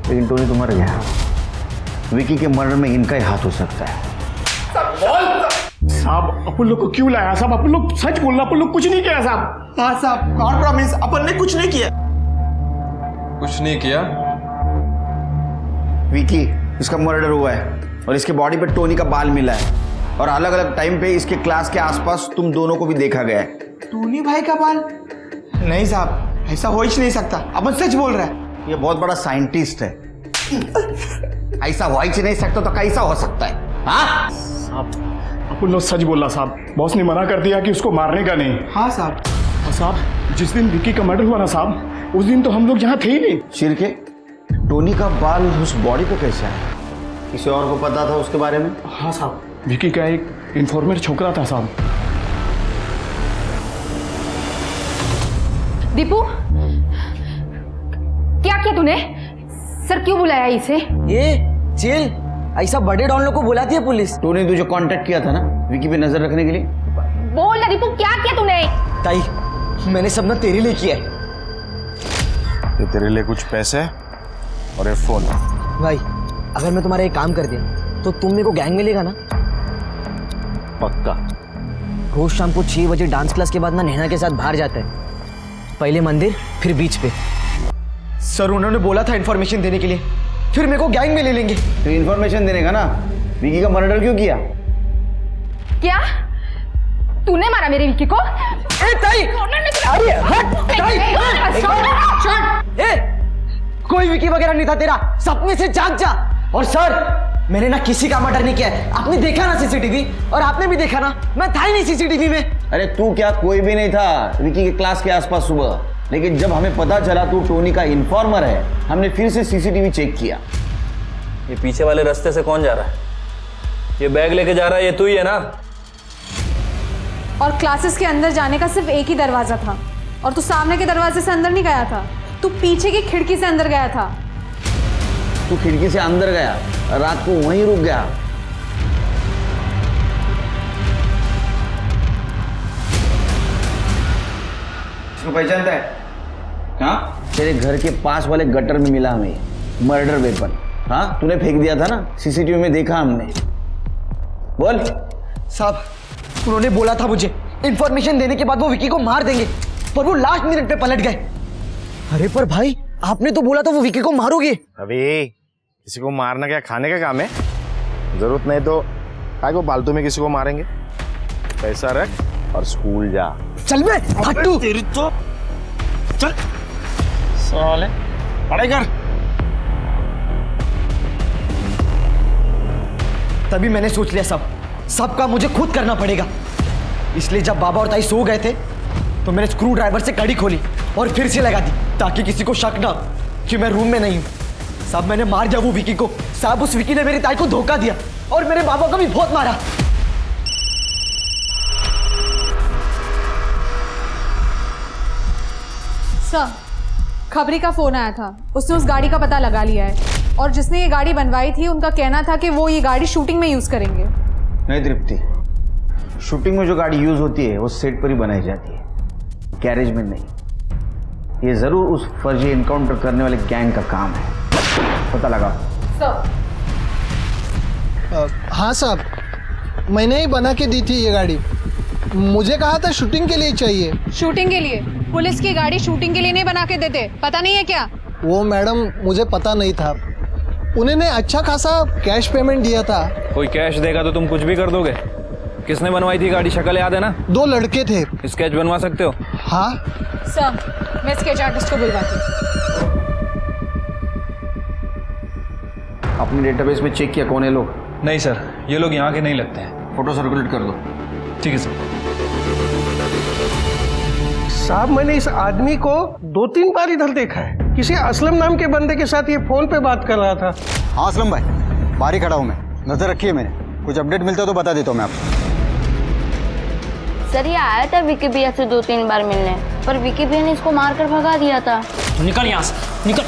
लेकिन टोनी तो मर गया। विकी के मर्डर में इनका ही हाथ हो सकता है। साहब, अपन लोग को क्यों लाया साहब? अपन लोग सच बोलना, अपन लोग कुछ नहीं किया साहब। हाँ साहब, गॉड प्रॉमिस, अपन ने कुछ नहीं किया। कुछ नहीं किया? विकी, इसका मर्डर हुआ है और इसके बॉडी पे टोनी का बाल मिला है, और अलग अलग टाइम पे इसके क्लास के आसपास तुम दोनों को भी देखा गया है। टोनी भाई का बाल? नहीं साहब, ऐसा हो ही नहीं सकता। अपन सच बोल रहा है। ये बहुत बड़ा साइंटिस्ट है। ऐसा हो ही नहीं सकता तो कैसा हो सकता है? हाँ साहब, अपन लोग सच बोला साहब। बॉस ने मना कर दिया कि उसको मारने का नहीं। हाँ साहब। और साहब, जिस दिन विकी का मर्डर हुआ ना साहब, उस दिन तो हम लोग यहाँ थे ही नहीं। शिरके, टोनी का बाल उस बॉडी पे कैसे आया? किसी और को पता था उसके बारे में? हाँ साहब, विकी का एक इन्फॉर्मर छोकरा था साहब। दीपू, क्या किया तूने? सर क्यों बुलाया इसे? ये जेल, ऐसा बड़े डॉन लोग को बुलाती है पुलिस। टोनी तुझे कांटेक्ट किया था ना विकी पे नजर रखने के लिए? बोल ना दीपू, क्या किया तूने? ताई, मैंने सब ना तेरे लिए किया है। ये तेरे लिए कुछ पैसे और एक फोन। भाई, अगर मैं तुम्हारा एक काम कर दिया तो तुम मेरे को गैंग में लेगा ना? पक्का। रोज शाम को 6 बजे डांस क्लास के बाद ना नैना के साथ बाहर जाता है। पहले मंदिर, फिर बीच पे। सर, उन्होंने बोला था इन्फॉर्मेशन देने के लिए, फिर मेरे को गैंग में ले लेंगे। तो इन्फॉर्मेशन देने का ना, विकी का मर्डर क्यों किया? क्या तूने मारा मेरे विकी को? ताई, अरे हट ताई, कोई विकी वगैरह नहीं था तेरा, सपने से जाग जा। और सर, मैंने ना किसी का मर्डर नहीं किया है। आपने देखा ना सीसीटीवी, और आपने भी देखा ना, मैं था ही नहीं सीसीटीवी में। अरे तू क्या, कोई भी नहीं था विकी के क्लास के आसपास सुबह। लेकिन जब हमें पता चला तू टोनी का इन्फॉर्मर है, हमने फिर से सीसीटीवी चेक किया। ये पीछे वाले रास्ते से कौन जा रहा है? ये बैग लेके जा रहा है, ये तू ही है ना? और क्लासेस के अंदर जाने का सिर्फ एक ही दरवाजा था, और तू सामने के दरवाजे से अंदर नहीं गया था, तू पीछे की खिड़की से अंदर गया था। तू खिड़की से अंदर गया, रात को वहीं रुक गया। इसको पहचानता है? हाँ, तेरे घर के पास वाले गटर में मिला हमें मर्डर वेपन। हाँ, तूने फेंक दिया था ना, सीसीटीवी में देखा हमने। बोल। साहब, उन्होंने बोला था मुझे इंफॉर्मेशन देने के बाद वो विकी को मार देंगे, पर वो लास्ट मिनट पे पलट गए। अरे पर भाई, आपने तो बोला था वो विकी को मारोगे। अबे किसी को मारना क्या खाने का काम है? जरूरत नहीं तो काय को फालतू में किसी को मारेंगे। पैसा रख और स्कूल जा। चल बे हट्टू। तेरी तो चल साले, पढ़ाई कर। तभी मैंने सोच लिया सब काम मुझे खुद करना पड़ेगा। इसलिए जब बाबा और ताई सो गए थे तो मैंने स्क्रू ड्राइवर से कड़ी खोली और फिर से लगा दी, ताकि किसी को शक ना कि मैं रूम में नहीं हूं। साहब, मैंने मार दिया वो विकी को। साहब, उस विकी ने मेरी ताई को धोखा दिया और मेरे बाबा को भी बहुत मारा। सर, खबरी का फोन आया था, उसने उस गाड़ी का पता लगा लिया है और जिसने ये गाड़ी बनवाई थी उनका कहना था कि वो ये गाड़ी शूटिंग में यूज करेंगे। नहीं तृप्ति, शूटिंग में जो गाड़ी यूज होती है वो सेट पर ही बनाई जाती है, गैरेज में नहीं। ये जरूर उस फर्जी एनकाउंटर करने वाले गैंग का काम है, पता लगा। हाँ साहब, मैंने ही बना के दी थी ये गाड़ी। मुझे कहा था शूटिंग के लिए चाहिए। शूटिंग के लिए? पुलिस की गाड़ी शूटिंग के लिए नहीं बना के देते, पता नहीं है क्या? वो मैडम, मुझे पता नहीं था। उन्होंने अच्छा खासा कैश पेमेंट दिया था। कोई कैश देगा तो तुम कुछ भी कर दोगे? किसने बनवाई थी गाड़ी, शक्ल याद है ना? 2 लड़के थे। स्केच बनवा सकते हो? हाँ सर, मैं स्केच आर्टिस्ट को बुलवाती हूँ। अपने डेटाबेस में चेक किया कौन है लोग? नहीं सर, ये लोग यहाँ के नहीं लगते हैं। फोटो सर्कुलेट कर दो। ठीक है सर। साहब, मैंने इस आदमी को 2-3 बार इधर देखा है। किसी असलम नाम के बंदे के साथ ये फोन पे बात कर रहा था। हाँ असलम भाई, बाहर ही खड़ा हूँ मैं, नजर रखिए मैंने। कुछ अपडेट मिलता है तो बता देता हूँ मैं आपको। सर, ये आया था विकी भैया से 2-3 बार मिलने, पर विकी भैया ने इसको मारकर भगा दिया था। निकल यहाँ से, निकल।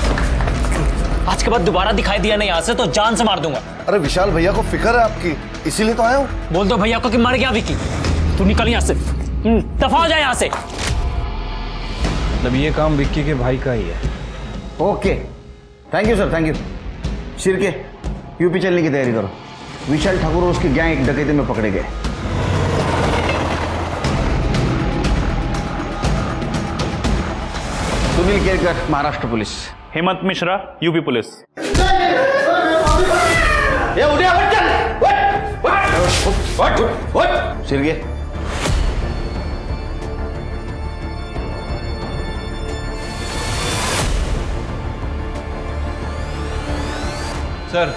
आज के बाद दोबारा दिखाई दिया नहीं यहाँ से तो जान से मार दूंगा। अरे विशाल भैया को फिक्र है आपकी, इसीलिए तो आया हूँ। बोल दो भैया को कि मर गया विकी। तू निकल यहाँ से, दफा हो जाए यहाँ से। मतलब ये काम विक्की के भाई का ही है। Okay, thank you sir, thank you. Shirke, UP चलने की तैयारी करो। विशाल ठाकुर और उसकी गैंग एक डकैती में पकड़े गए। Sunil Kerkar, Maharashtra police. Hemant Mishra, UP police. Shirke, sir,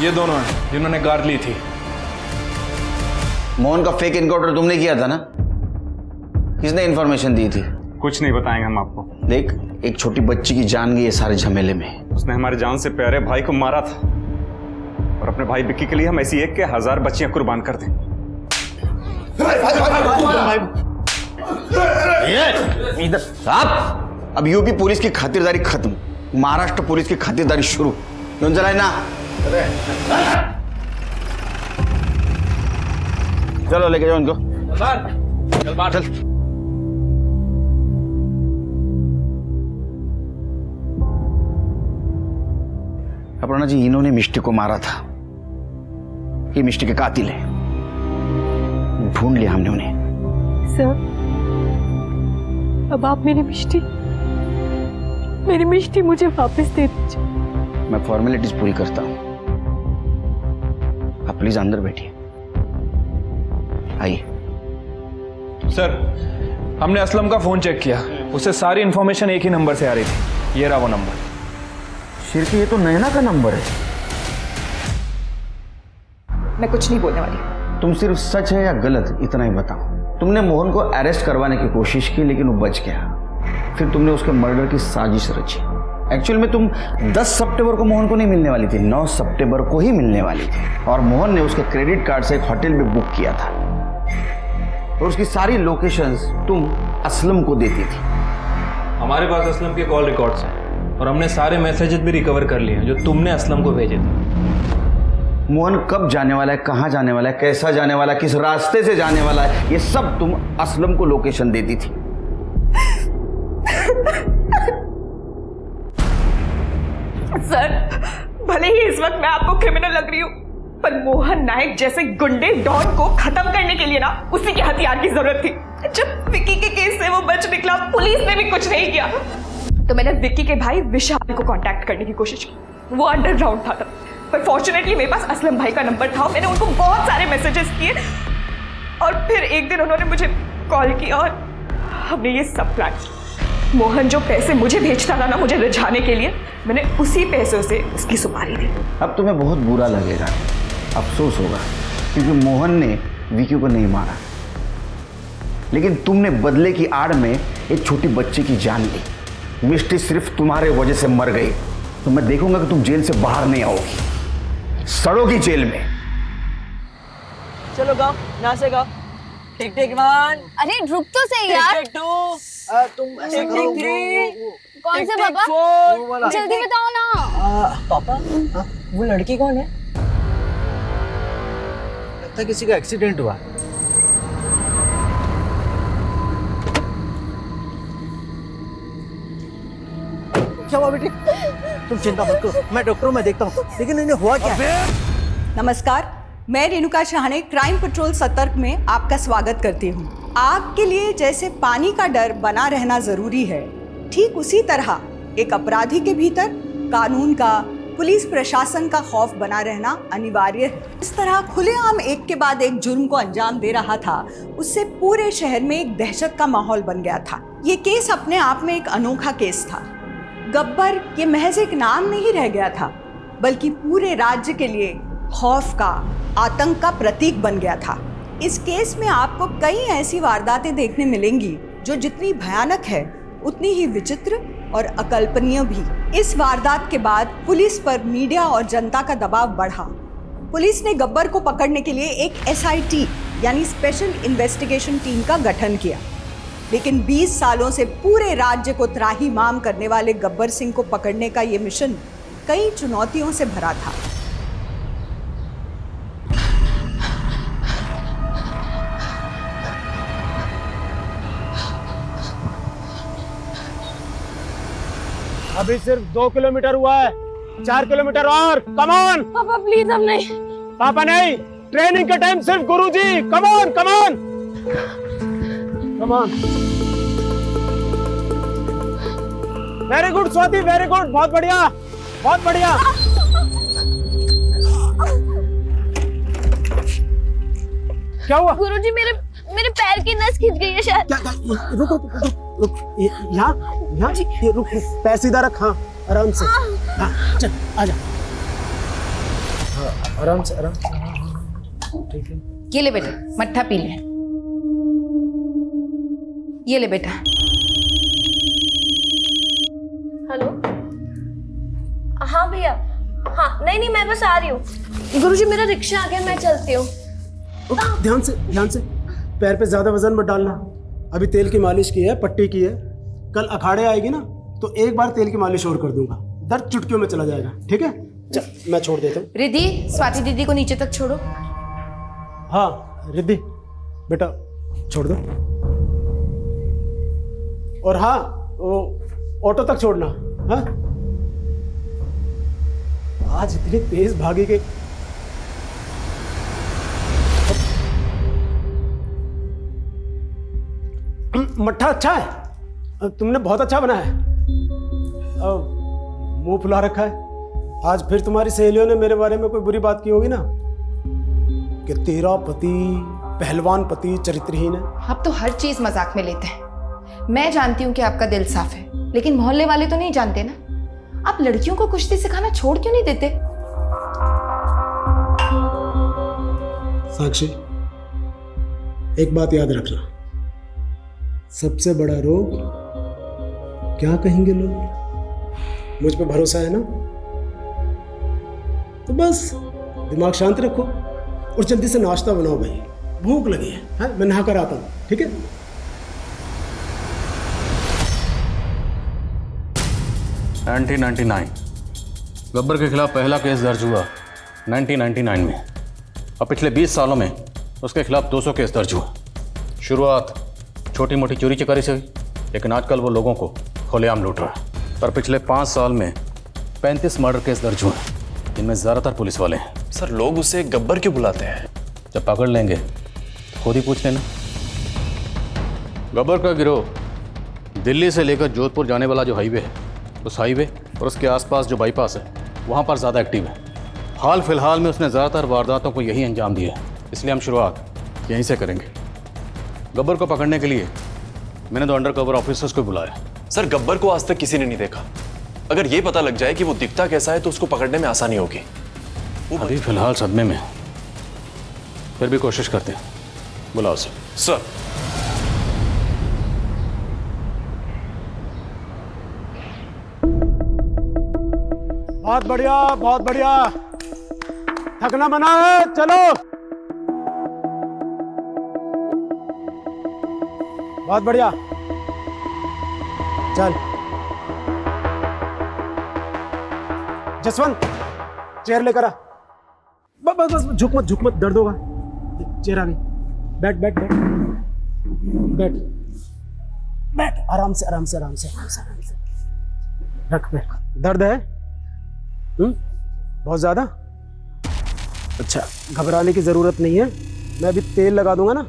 ये दोनों हैं जिन्होंने कार ली थी। मोहन का फेक एनकाउंटर तुमने किया था ना? किसने इन्फॉर्मेशन दी थी? कुछ नहीं बताएंगे हम आपको। देख, एक छोटी बच्ची की जान गई है सारे झमेले में। उसने हमारे जान से प्यारे भाई को मारा था और अपने भाई विक्की के लिए हम ऐसी एक के 1000 बच्चियां कुर्बान कर दें। साहब, अब यूपी पुलिस की खातिरदारी खत्म, महाराष्ट्र पुलिस की खातिरदारी शुरू। क्यों चलाए ना? चलो लेके जाओ उनको। चल बाहर चल। अपर्णा जी, इन्होंने मिष्टी को मारा था। ये मिष्टी के कातिल है। ढूंढ लिया हमने उन्हें। सर, अब आप मेरी मिष्टी मुझे वापस दे दीजिए। मैं फॉर्मेलिटीज पूरी करता हूं, आप प्लीज अंदर बैठिए। आइए। सर, हमने असलम का फोन चेक किया, उससे सारी इंफॉर्मेशन एक ही नंबर से आ रही थी। ये रहा वो नंबर। शिरके, ये तो नैना का नंबर है। मैं कुछ नहीं बोलने वाली। तुम सिर्फ सच है या गलत इतना ही बताओ। तुमने मोहन को अरेस्ट करवाने की कोशिश की लेकिन वो बच गया। फिर तुमने उसके मर्डर की साजिश रची। एक्चुअल में तुम 10 सितंबर को मोहन को नहीं मिलने वाली थी, 9 सितंबर को ही मिलने वाली थी। और मोहन ने उसके क्रेडिट कार्ड से एक होटल भी बुक किया था और उसकी सारी लोकेशंस तुम असलम को देती थी। हमारे पास असलम के कॉल रिकॉर्ड्स हैं और हमने सारे मैसेजेस भी रिकवर कर लिए हैं जो तुमने असलम को भेजे थे। मोहन कब जाने वाला है, कहाँ जाने वाला है, कैसा जाने वाला है, किस रास्ते से जाने वाला है, ये सब तुम असलम को लोकेशन देती थी। सर, भले ही इस वक्त मैं आपको क्रिमिनल लग रही हूँ, पर मोहन नायक जैसे गुंडे डॉन को खत्म करने के लिए ना उसी के हथियार की जरूरत थी। जब विक्की के केस से वो बच निकला, पुलिस ने भी कुछ नहीं किया, तो मैंने विक्की के भाई विशाल को कांटेक्ट करने की कोशिश की। वो अंडरग्राउंड था तब, पर फॉर्चुनेटली मेरे पास असलम भाई का नंबर था। मैंने उनको बहुत सारे मैसेजेस किए और फिर एक दिन उन्होंने मुझे कॉल किया और हमने ये सब प्लान किया। मोहन जो पैसे मुझे भेजता था ना मुझे रिझाने के लिए, मैंने उसी पैसों से उसकी सुपारी दी। अब तुम्हें बहुत बुरा लगेगा, अफसोस होगा, क्योंकि मोहन ने विकी को नहीं मारा, लेकिन तुमने बदले की आड़ में एक छोटी बच्ची की जान ली। मिष्टी सिर्फ तुम्हारे वजह से मर गई, तो मैं देखूंगा कि तुम जेल से बाहर नहीं आओगी, सड़ोगी जेल में। चलो गाओ, यहाँ से गाओ। टिक टिक वन। अरे रुक तो सही यार। टिक टिक टू। तुम ऐसे टिक करो, टिक थ्री। कौन टिक से टिक पापा? फोर। वो वाला। जल्दी बताओ ना। पापा, वो लड़की कौन है? लगता है किसी का एक्सीडेंट हुआ। क्या हुआ बेटी? तुम चिंता मत करो, मैं डॉक्टर हूँ, मैं देखता हूँ, लेकिन इन्हें हुआ क्या है? नमस्कार, मैं रेणुका शहाणे क्राइम पेट्रोल सतर्क में आपका स्वागत करती हूँ। आग के लिए जैसे पानी का डर बना रहना जरूरी है, ठीक उसी तरह एक अपराधी के भीतर कानून का, पुलिस प्रशासन का खौफ बना रहना अनिवार्य है। इस तरह खुलेआम एक के बाद एक जुर्म को अंजाम दे रहा था, उससे पूरे शहर में एक दहशत का माहौल बन गया था। ये केस अपने आप में एक अनोखा केस था। गब्बर ये महज एक नाम नहीं रह गया था, बल्कि पूरे राज्य के लिए खौफ का, आतंक का प्रतीक बन गया था। इस केस में आपको कई ऐसी वारदातें देखने मिलेंगी जो जितनी भयानक है उतनी ही विचित्र और अकल्पनीय भी। इस वारदात के बाद पुलिस पर मीडिया और जनता का दबाव बढ़ा। पुलिस ने गब्बर को पकड़ने के लिए एक SIT यानी स्पेशल इन्वेस्टिगेशन टीम का गठन किया, लेकिन 20 सालों से पूरे राज्य को त्राहिमाम करने वाले गब्बर सिंह को पकड़ने का ये मिशन कई चुनौतियों से भरा था। अभी सिर्फ 2 किलोमीटर हुआ है, 4 किलोमीटर और। कम ऑन पापा प्लीज, अब नहीं। पापा नहीं, ट्रेनिंग का टाइम सिर्फ गुरुजी। Come on come on come on. Very good Swati, very good, बहुत बढ़िया बहुत बढ़िया। क्या हुआ? गुरुजी, मेरे पैर की नस खिंच गई है शायद। रुक, यहाँ ये रुक, पैर सीधा रख। हाँ, आराम से। हाँ, चल आजा। हाँ, आराम से आराम से। ठीक है। ये ले बेटा, मट्ठा पी ले। ये ले बेटा। हेलो। हाँ भैया, हाँ नहीं मैं बस आ रही हूँ। गुरुजी मेरा रिक्शा आ गया, मैं चलती हूँ। ध्यान से, पैर पे ज्यादा वजन मत डालना। अभी तेल की मालिश की है, पट्टी की है, कल अखाड़े आएगी ना तो एक बार तेल की मालिश और कर दूंगा, दर्द चुटकियों में चला जाएगा। ठीक है, चल मैं छोड़ देता हूँ। रिद्धि, स्वाति दीदी को नीचे तक छोड़ो। हाँ रिद्धि बेटा, छोड़ दो। और हाँ, वो ऑटो तक छोड़ना। हाँ, आज इतनी तेज भागी कि मट्ठा अच्छा है, तुमने बहुत अच्छा बनाया है। मुंह फुला रखा है। आज फिर तुम्हारी सहेलियों ने मेरे बारे में कोई बुरी बात की होगी ना, कि तेरा पति पहलवान पति चरित्रहीन है। आप तो हर चीज मजाक में लेते हैं। मैं जानती हूँ कि आपका दिल साफ है, लेकिन मोहल्ले वाले तो नहीं जानते ना। आप लड़कियों को कुश्ती सिखाना छोड़ क्यों नहीं देते? साक्षी, एक बात याद रखना, सबसे बड़ा रोग क्या कहेंगे लोग। मुझ पे भरोसा है ना, तो बस दिमाग शांत रखो और जल्दी से नाश्ता बनाओ भाई, भूख लगी है। हाँ, मैं नहा कर आता हूँ। ठीक है। 1999 गब्बर के खिलाफ पहला केस दर्ज हुआ 1999 में, और पिछले 20 सालों में उसके खिलाफ 200 केस दर्ज हुआ। शुरुआत छोटी मोटी चोरी चकारी से हुई, लेकिन आजकल वो लोगों को खुलेआम लूट रहा है। पर पिछले 5 साल में 35 मर्डर केस दर्ज हुए, इनमें ज़्यादातर पुलिस वाले हैं। सर लोग उसे गब्बर क्यों बुलाते हैं? जब पकड़ लेंगे तो खुद ही पूछ लेना। गब्बर का गिरोह दिल्ली से लेकर जोधपुर जाने वाला जो हाईवे है, उस हाईवे और उसके आसपास जो बाईपास है, वहाँ पर ज़्यादा एक्टिव है। हाल फिलहाल में उसने ज़्यादातर वारदातों को यही अंजाम दिया है, इसलिए हम शुरुआत यहीं से करेंगे। गब्बर को पकड़ने के लिए मैंने तो अंडर कवर ऑफिसर्स को बुलाया। सर गब्बर को आज तक किसी ने नहीं देखा। अगर ये पता लग जाए कि वो दिखता कैसा है तो उसको पकड़ने में आसानी होगी। अभी फिलहाल सदमे में, फिर भी कोशिश करते हैं। बुलाओ उसे। सर बहुत बढ़िया, बहुत बढ़िया। थकना मना है, चलो। बहुत बढ़िया, चल। जसवंत चेयर लेकर आ। बस बस बस, झुक मत, दर्द होगा। चेयर आ गई। बैठ बैठ बैठ बैठ बैठ, आराम से आराम से आराम से आराम से आराम से रख। पे दर्द है? बहुत ज्यादा? अच्छा, घबराने की जरूरत नहीं है। मैं अभी तेल लगा दूंगा ना,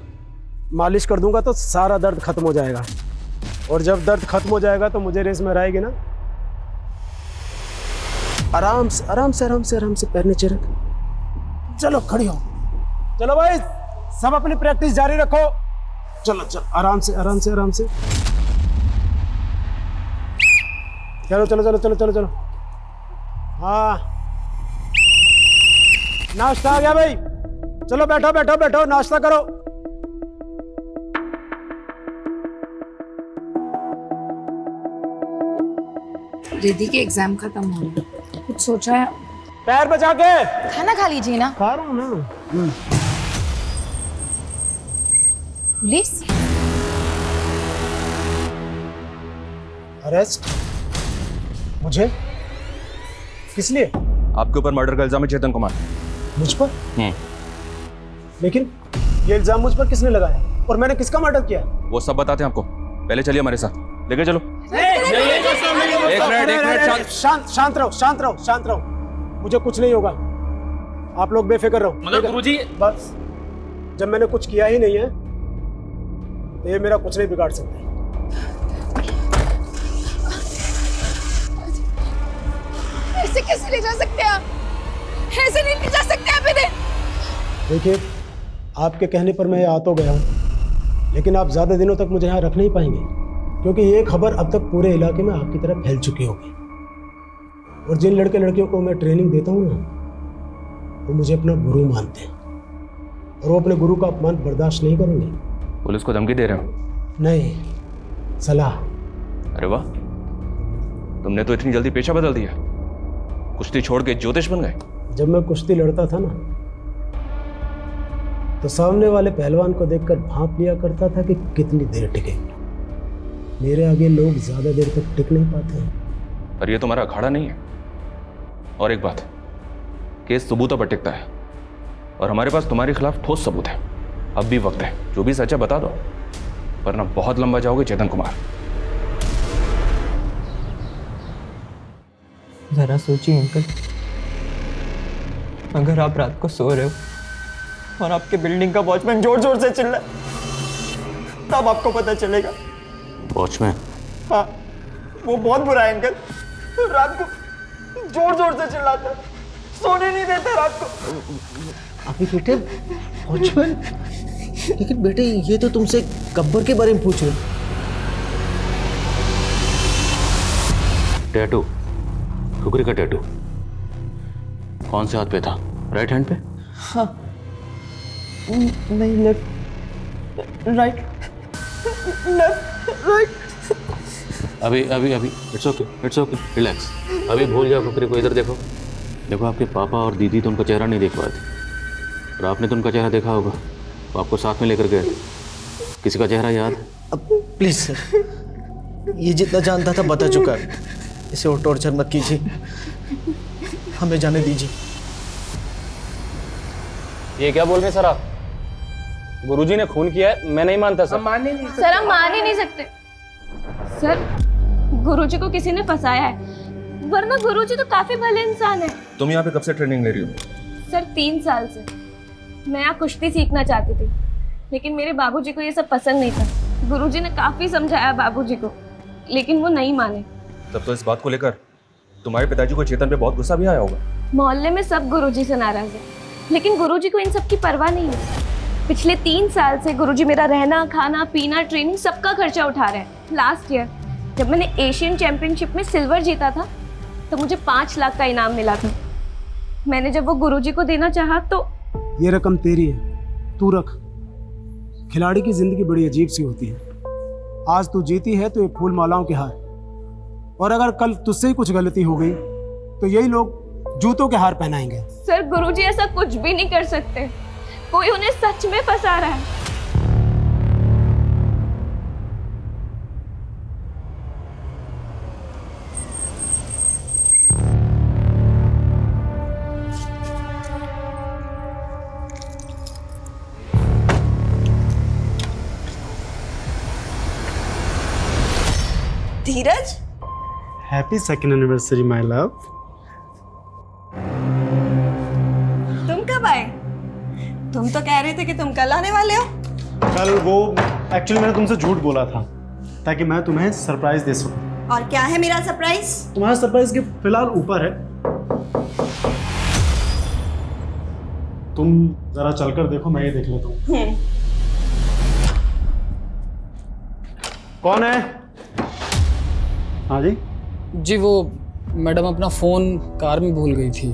मालिश कर दूंगा तो सारा दर्द खत्म हो जाएगा। और जब दर्द खत्म हो जाएगा तो मुझे रेस में रहेगी ना। आराम से आराम से आराम से आराम से पैर नीचे रख। चलो खड़ी हो। चलो भाई, सब अपनी प्रैक्टिस जारी रखो। चलो चलो, आराम से आराम से आराम से। चलो चलो चलो चलो चलो चलो। हाँ, नाश्ता आ गया भाई। चलो बैठो बैठो बैठो, नाश्ता करो। दीदी के एग्जाम खत्म हो गए, कुछ सोचा है? पैर बचा के खाना खा लीजिए ना। खा रहा हूँ ना। Police arrest? मुझे? किस लिए? आपके ऊपर मर्डर का इल्जाम है चेतन कुमार। मुझ पर? लेकिन ये इल्जाम मुझ पर किसने लगाया और मैंने किसका मर्डर किया? वो सब बताते हैं आपको, पहले चलिए हमारे साथ, लेके चलो। एक मिनट, शांत रहो शांत रहो शांत रहो। मुझे कुछ नहीं होगा, आप लोग बेफिक्र रहो। मतलब गुरुजी, बस जब मैंने कुछ किया ही नहीं है तो ये मेरा कुछ नहीं बिगाड़ सकते। ऐसे कैसे ले जा सकते हैं आप? ऐसे नहीं ले जा सकते आप इन्हें। देखिए, आपके कहने पर मैं आ तो गया हूँ, लेकिन आप ज्यादा दिनों तक मुझे यहाँ रख नहीं पाएंगे, क्योंकि ये खबर अब तक पूरे इलाके में आपकी तरफ फैल चुकी होगी। और जिन लड़के लड़कियों को मैं ट्रेनिंग देता हूँ ना, वो मुझे अपना गुरु मानते हैं और वो अपने गुरु का अपमान बर्दाश्त नहीं करेंगे। पुलिस को धमकी दे रहे हो? नहीं, सलाह। अरे वाह, तुमने तो इतनी जल्दी पेशा बदल दिया, कुश्ती छोड़ के ज्योतिष बन गए। जब मैं कुश्ती लड़ता था ना, तो सामने वाले पहलवान को देखकर भांप लिया करता था कि कितनी देर टिकेंगे। मेरे आगे लोग ज्यादा देर तक टिक नहीं पाते हैं। पर ये तुम्हारा अखाड़ा नहीं है। और एक बात, केस सबूतों पर टिकता है और हमारे पास तुम्हारे खिलाफ ठोस सबूत है। अब भी वक्त है, जो भी सच है बता दो, वरना बहुत लंबा जाओगे चेतन कुमार। जरा सोचिए अंकल, अगर आप रात को सो रहे हो और आपके बिल्डिंग का वॉचमैन जोर जोर से चिल्लाए, तब आपको पता चलेगा। वॉचमैन? हाँ, वो बहुत बुरा है अंकल। रात को जोर जोर से चिल्लाता है, सोने नहीं देता रात को। अभी बेटे वॉचमैन? लेकिन बेटे ये तो तुमसे गब्बर के बारे में पूछ रहे। टैटू, ठुकरी का टैटू कौन से हाथ पे था? राइट हैंड पे? हाँ, नहीं, लेफ्ट राइट राइट। अभी अभी अभी इट्स ओके रिलैक्स। अभी भूल जाओ ठुकरी को। इधर देखो, देखो आपके पापा और दीदी तो उनका चेहरा नहीं देख पाए थे, और आपने तो उनका चेहरा देखा होगा, तो आपको साथ में लेकर गए थे। किसी का चेहरा याद है? अब प्लीज सर, ये जितना जानता था बता चुका है, इसे और टॉर्चर मत कीजिए, हमें जाने दीजिए। ये क्या बोल रहे हैं सर आप? गुरुजी ने खून किया है, मैं नहीं मानता सर। सर हम मान ही नहीं सकते। सर गुरुजी को किसी ने फंसाया है, वरना गुरुजी तो काफी भले इंसान है। तुम यहाँ पे कब से ट्रेनिंग ले रही हो? सर 3 साल से मैं यहाँ कुश्ती सीखना चाहती थी, लेकिन मेरे बाबूजी को ये सब पसंद नहीं था। गुरुजी ने काफी समझाया बाबूजी को, लेकिन वो नहीं माने। तब तो इस बात को लेकर तुम्हारे पिताजी को चेतन पे बहुत गुस्सा भी आया होगा। मोहल्ले में सब गुरुजी से नाराज है, लेकिन गुरुजी को इन सब की परवाह नहीं है। पिछले 3 साल से गुरुजी मेरा रहना, खाना, पीना, ट्रेनिंग सबका खर्चा उठा रहे हैं। लास्ट ईयर जब मैंने एशियन चैंपियनशिप में सिल्वर जीता था तो मुझे 5 लाख का इनाम मिला था। मैंने जब वो गुरुजी को देना चाहा तो ये रकम तेरी है, तू रख। खिलाड़ी की जिंदगी बड़ी अजीब सी होती है। आज तू जीती है तो ये फूल मालाओं के हार, और अगर कल तुझसे ही कुछ गलती हो गई तो यही लोग जूतों के हार पहनाएंगे। सर गुरुजी ऐसा कुछ भी नहीं कर सकते, कोई उन्हें सच में फंसा रहा है। Dheeraj, happy second anniversary my love. तुम कब आए? तुम तो कह रहे थे कि तुम कल आने वाले हो। कल वो एक्चुअली मैंने तुमसे झूठ बोला था ताकि मैं तुम्हें सरप्राइज दे सकूं। और क्या है मेरा सरप्राइज? तुम्हारा सरप्राइज गिफ्ट फिलहाल ऊपर है, तुम जरा चलकर देखो, मैं ये देख लेता हूँ। कौन है? हाँ जी जी, वो मैडम अपना फ़ोन कार में भूल गई थी।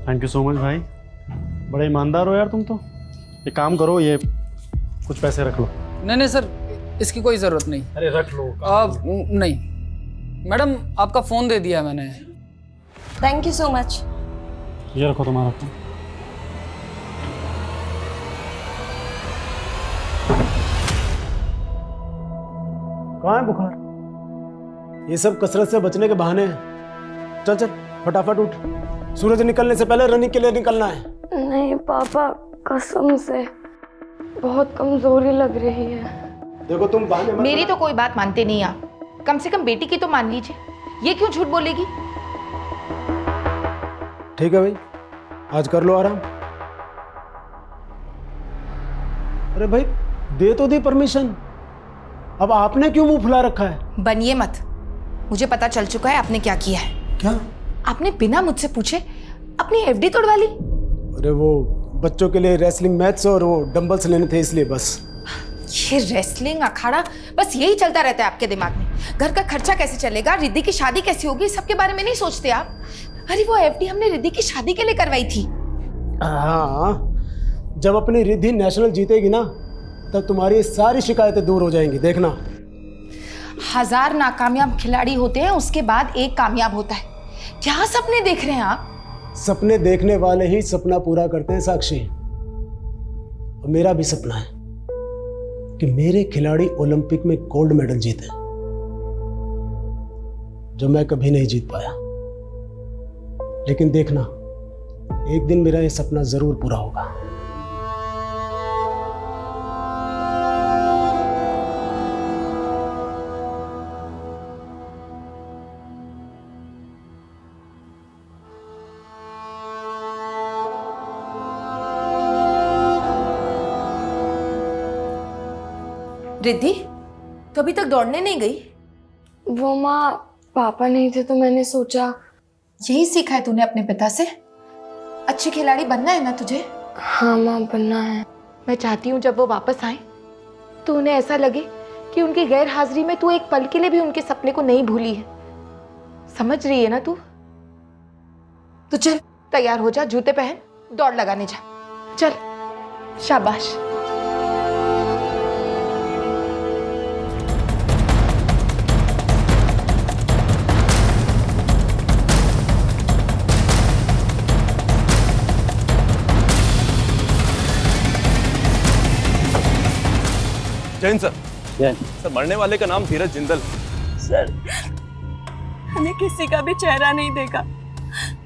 थैंक यू सो मच भाई, बड़े ईमानदार हो यार तुम तो। एक काम करो, ये कुछ पैसे रख लो। नहीं सर, इसकी कोई ज़रूरत नहीं। अरे रख लो। नहीं मैडम, आपका फ़ोन दे दिया मैंने। Thank you so much. ये रखो तुम्हारा फ़ोन। कहाँ है बुखार? ये सब कसरत से बचने के बहाने हैं। चल चल फटाफट उठ, सूरज निकलने से पहले रनिंग के लिए निकलना है। नहीं पापा, कसम से बहुत कमजोरी लग रही है। देखो तुम बहाने मत। मेरी तो कोई बात मानते नहीं आप, कम से कम बेटी की तो मान लीजिए। ये क्यों झूठ बोलेगी? ठीक है भाई, आज कर लो आराम। अरे भाई दे तो दी परमिशन, अब आपने क्यों मुंह फुला रखा है? बनिए मत, मुझे पता चल चुका है आपने क्या किया है। क्या? आपने बिना मुझसे पूछे अपनी एफडी तोड़वा ली। अरे वो बच्चों के लिए रेसलिंग मैच और वो डंबल्स लेने थे, इसलिए बस। ये रेसलिंग अखाड़ा बस यही चलता रहता है आपके दिमाग में। घर का खर्चा कैसे चलेगा, रिद्धि की शादी कैसी होगी, सबके बारे में नहीं सोचते आप। अरे वो एफडी हमने रिद्धि की शादी के लिए करवाई थी। हाँ, जब अपनी रिद्धि नेशनल जीतेगी ना तब तुम्हारी सारी शिकायतें दूर हो जाएंगी, देखना। 1000 नाकामयाब खिलाड़ी होते हैं, उसके बाद एक कामयाब होता है। क्या सपने देख रहे हैं आप? सपने देखने वाले ही सपना पूरा करते हैं साक्षी। और मेरा भी सपना है कि मेरे खिलाड़ी ओलंपिक में गोल्ड मेडल जीते, जो मैं कभी नहीं जीत पाया। लेकिन देखना, एक दिन मेरा ये सपना जरूर पूरा होगा। रिद्धि, तो अभी तक दौड़ने नहीं गई? वो माँ, पापा नहीं थे तो मैंने सोचा। यही सीखा है तूने अपने पिता से? अच्छी खिलाड़ी बनना है ना तुझे? हाँ माँ, बनना है। मैं चाहती हूँ जब वो वापस आए तो उन्हें ऐसा लगे कि उनकी गैर हाजिरी में तू एक पल के लिए भी उनके सपने को नहीं भूली है। समझ रही है ना तू? तो चल तैयार हो जा, जूते पहन, दौड़ लगाने जा। चल, शाबाश। जैन सर। सर, मरने वाले का नाम धीरज जिंदल। सर, मैंने किसी का भी चेहरा नहीं देखा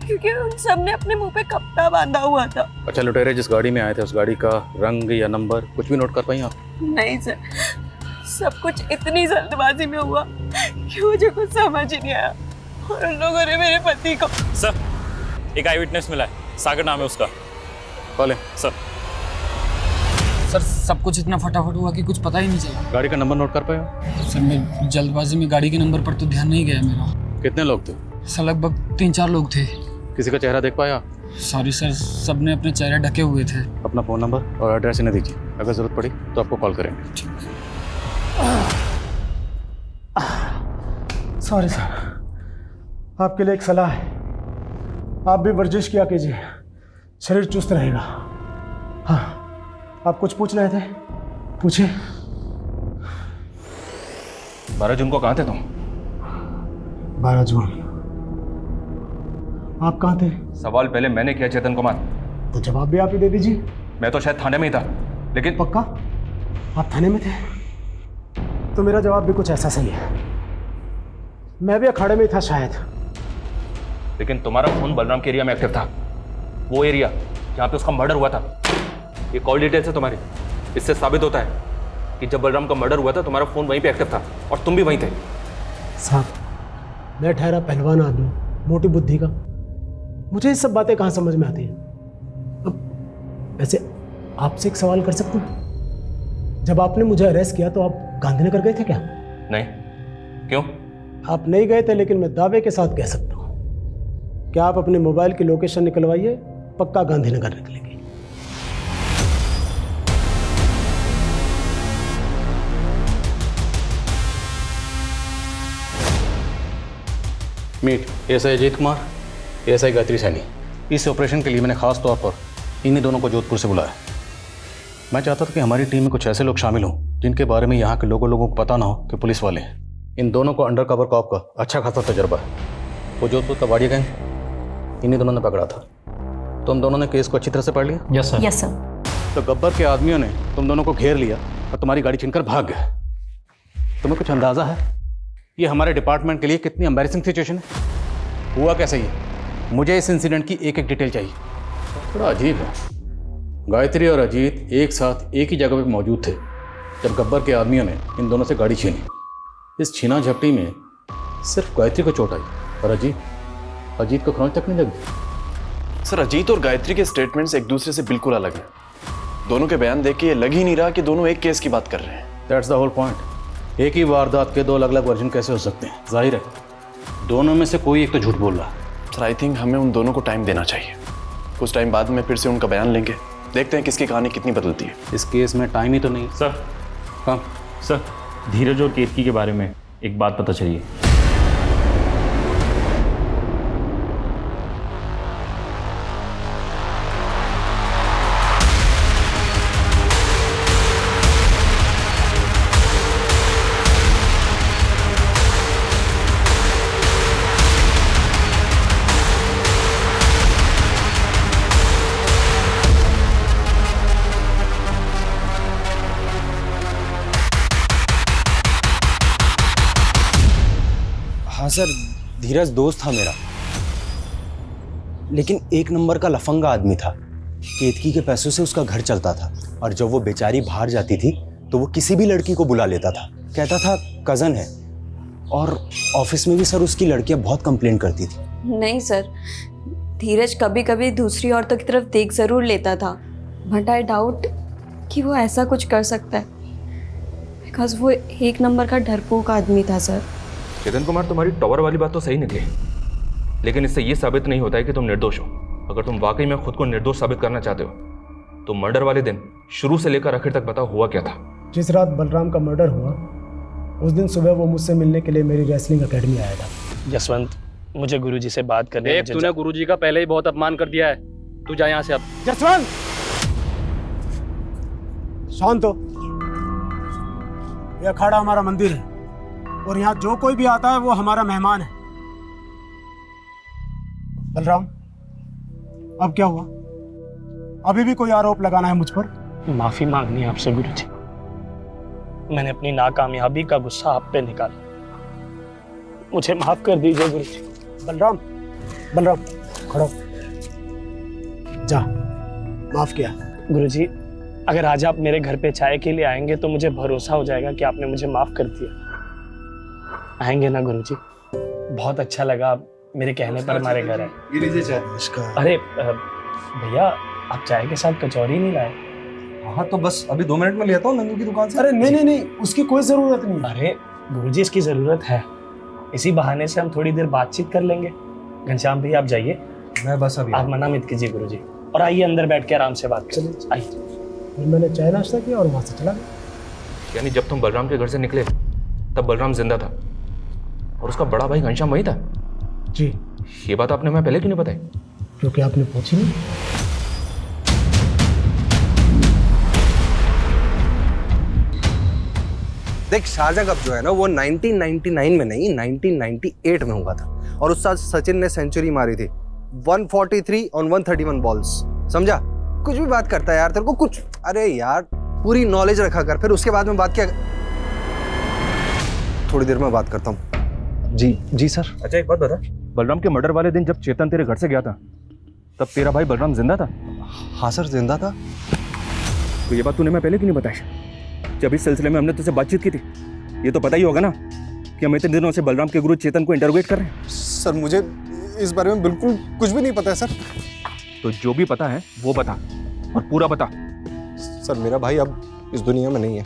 क्योंकि उन सब ने अपने मुंह पे कपड़ा बांधा हुआ था। अच्छा लुटेरे जिस गाड़ी में आए थे उस गाड़ी का रंग या नंबर कुछ भी नोट कर पाई आप? नहीं सर, सब कुछ इतनी जल्दबाजी में हुआ कि मुझे कुछ समझ ही नहीं आया और उन लोगों ने मेरे पति को। सर एक आई विटनेस मिला है, सागर नाम है उसका। कॉल है सर। सर सब कुछ इतना फटाफट हुआ कि कुछ पता ही नहीं चला। गाड़ी का नंबर नोट कर पाए हो? सर मैं जल्दबाजी में गाड़ी के नंबर पर तो ध्यान नहीं गया मेरा। कितने लोग थे? सर लगभग 3-4 लोग थे। किसी का चेहरा देख पाया? सॉरी सर, सबने अपने चेहरे ढके हुए थे। अपना फ़ोन नंबर और एड्रेस इन्हें दीजिए, अगर ज़रूरत पड़ी तो आपको कॉल करेंगे। सॉरी सर, आपके लिए एक सलाह है, आप भी वर्जिश किया कीजिए, शरीर चुस्त रहेगा। हाँ, आप कुछ पूछ रहे थे, पूछिए। 12 जून को कहाँ थे तुम? 12 जून आप कहाँ थे? सवाल पहले मैंने किया चेतन कुमार, तो जवाब भी आप ही दे दीजिए। मैं तो शायद थाने में ही था, लेकिन पक्का आप थाने में थे? तो मेरा जवाब भी कुछ ऐसा सही है, मैं भी अखाड़े में ही था शायद। लेकिन तुम्हारा फोन बलराम के एरिया में एक्टिव था, वो एरिया जहाँ पे उसका मर्डर हुआ था। ये कॉल डिटेल्स है तुम्हारी, इससे साबित होता है कि जब बलराम का मर्डर हुआ था तुम्हारा फोन वहीं पे एक्टिव था और तुम भी वहीं थे। साहब मैं ठहरा पहलवान आदमी, मोटी बुद्धि का, मुझे ये सब बातें कहाँ समझ में आती हैं। अब वैसे आपसे एक सवाल कर सकता हूँ? जब आपने मुझे अरेस्ट किया तो आप गांधीनगर गए थे क्या? नहीं। क्यों? आप नहीं गए थे, लेकिन मैं दावे के साथ कह सकता हूँ कि आप अपने मोबाइल की लोकेशन निकलवाइए, पक्का गांधीनगर निकलेगी। Meet SI Ajit Kumar, SI Gayatri Saini. इस ऑपरेशन के लिए मैंने खास तौर पर इन्हीं दोनों को जोधपुर से बुलाया। मैं चाहता था कि हमारी टीम में कुछ ऐसे लोग शामिल हों जिनके बारे में यहाँ के लोगों को पता ना हो कि पुलिस वाले हैं। इन दोनों को अंडर कवर कॉप का अच्छा खासा तजर्बा है। वो जोधपुर का वाड़िया गैंग इन्हीं दोनों ने पकड़ा था। तुम दोनों ने केस को अच्छी तरह से पढ़ लिया? Yes sir. Yes sir. तो गब्बर के आदमियों ने तुम दोनों को घेर लिया और तुम्हारी गाड़ी छीनकर भाग गए। तुम्हें कुछ अंदाजा है ये हमारे डिपार्टमेंट के लिए कितनी एम्बैरेसिंग सिचुएशन है? हुआ कैसे ये? मुझे इस इंसिडेंट की एक एक डिटेल चाहिए। थोड़ा अजीब है, गायत्री और अजीत एक साथ एक ही जगह पर मौजूद थे जब गब्बर के आदमियों ने इन दोनों से गाड़ी छीनी। इस छीना झपटी में सिर्फ गायत्री को चोट आई और अजीत को खरोंच तक नहीं लगी। सर अजीत और गायत्री के स्टेटमेंट्स एक दूसरे से बिल्कुल अलग हैं। दोनों के बयान देख के ये लग ही नहीं रहा कि दोनों एक केस की बात कर रहे हैं। That's the whole point. एक ही वारदात के दो अलग अलग वर्जन कैसे हो सकते हैं? जाहिर है दोनों में से कोई एक तो झूठ बोल रहा है। सर आई थिंक हमें उन दोनों को टाइम देना चाहिए। कुछ टाइम बाद में फिर से उनका बयान लेंगे, देखते हैं किसकी कहानी कितनी बदलती है। इस केस में टाइम ही तो नहीं। सर हाँ सर, धीरज और केतकी के बारे में एक बात पता चली है। हाँ सर, धीरज दोस्त था मेरा, लेकिन एक नंबर का लफंगा आदमी था। केतकी के पैसों से उसका घर चलता था और जब वो बेचारी बाहर जाती थी तो वो किसी भी लड़की को बुला लेता था। कहता था कज़न है, और ऑफिस में भी सर उसकी लड़कियां बहुत कंप्लेंट करती थी। नहीं सर, धीरज कभी कभी दूसरी औरतों की तरफ देख ज़रूर लेता था, बट आई डाउट कि वो ऐसा कुछ कर सकता है, बिकॉज वो एक नंबर का डरपोक आदमी था सर। चेतन कुमार, तुम्हारी टॉवर वाली बात तो सही निकली, लेकिन इससे ये साबित नहीं होता है कि तुम निर्दोष हो। अगर तुम वाकई में खुद को निर्दोष साबित करना चाहते हो तो मर्डर वाले दिन शुरू से लेकर आखिर तक बताओ हुआ क्या था। जिस रात बलराम का मर्डर हुआ उस दिन सुबह वो मुझसे मिलने के लिए मेरी रेसलिंग एकेडमी आया था। जसवंत, मुझे गुरुजी से बात करनी है। तूने गुरुजी का पहले ही बहुत अपमान कर दिया है, तू जा यहाँ से अब। जसवंत शांत हो, यह अखाड़ा हमारा मंदिर है और यहाँ जो कोई भी आता है वो हमारा मेहमान है। बलराम, अब क्या हुआ? अभी भी कोई आरोप लगाना है मुझ पर? माफी मांगनी है आपसे गुरुजी। मैंने अपनी नाकामयाबी का गुस्सा आप पे निकाला, मुझे माफ कर दीजिए गुरुजी। बलराम, बलराम खड़ो, जा, माफ किया। गुरुजी, अगर आज आप मेरे घर पे चाय के लिए आएंगे तो मुझे भरोसा हो जाएगा कि आपने मुझे माफ कर दिया। आएंगे ना गुरुजी? बहुत अच्छा लगा आप मेरे कहने पर हमारे घर आए। ये लीजिए चाय। अरे भैया, आप चाय के साथ कचौरी नहीं लाए? हाँ तो बस अभी 2 मिनट में ले आता हूँ नंदू की दुकान से। अरे नहीं, उसकी कोई जरूरत नहीं। अरे गुरुजी, इसकी जरूरत है। इसी बहाने से हम थोड़ी देर बातचीत कर लेंगे। घनश्याम भैया आप जाइए, मैं बस अभी आप मना मत कीजिए गुरुजी, और आइए अंदर बैठ के आराम से बात करें। आइए। मैंने चाय नाश्ता किया और वहां से चला गया। यानी जब तुम बलराम के घर से निकले तब बलराम जिंदा था और उसका बड़ा भाई घनश्याम वही था? जी। ये बात आपने हमें पहले क्यों नहीं बताई? क्योंकि आपने पूछी नहीं। देख, शारजा कप जो है ना वो 1999 में नहीं 1998 में हुआ था और उस साल सचिन ने सेंचुरी मारी थी 143 ऑन 131 बॉल्स। समझा? कुछ भी बात करता है यार, तेरे को कुछ, अरे यार पूरी नॉलेज रखा कर, फिर उसके बाद में बात क्या। थोड़ी देर में बात करता हूँ। जी सर। अच्छा एक बात बता, बलराम के मर्डर वाले दिन जब चेतन तेरे घर से गया था तब तेरा भाई बलराम जिंदा था? हाँ सर, जिंदा था। तो ये बात तूने मैं पहले क्यों नहीं बताई जब इस सिलसिले में हमने तुझसे बातचीत की थी? ये तो पता ही होगा ना कि हम इतने दिनों से बलराम के गुरु चेतन को इंटरोगेट कर रहे हैं। सर मुझे इस बारे में बिल्कुल कुछ भी नहीं पता है सर। तो जो भी पता है वो बता, और पूरा बता। सर मेरा भाई अब इस दुनिया में नहीं है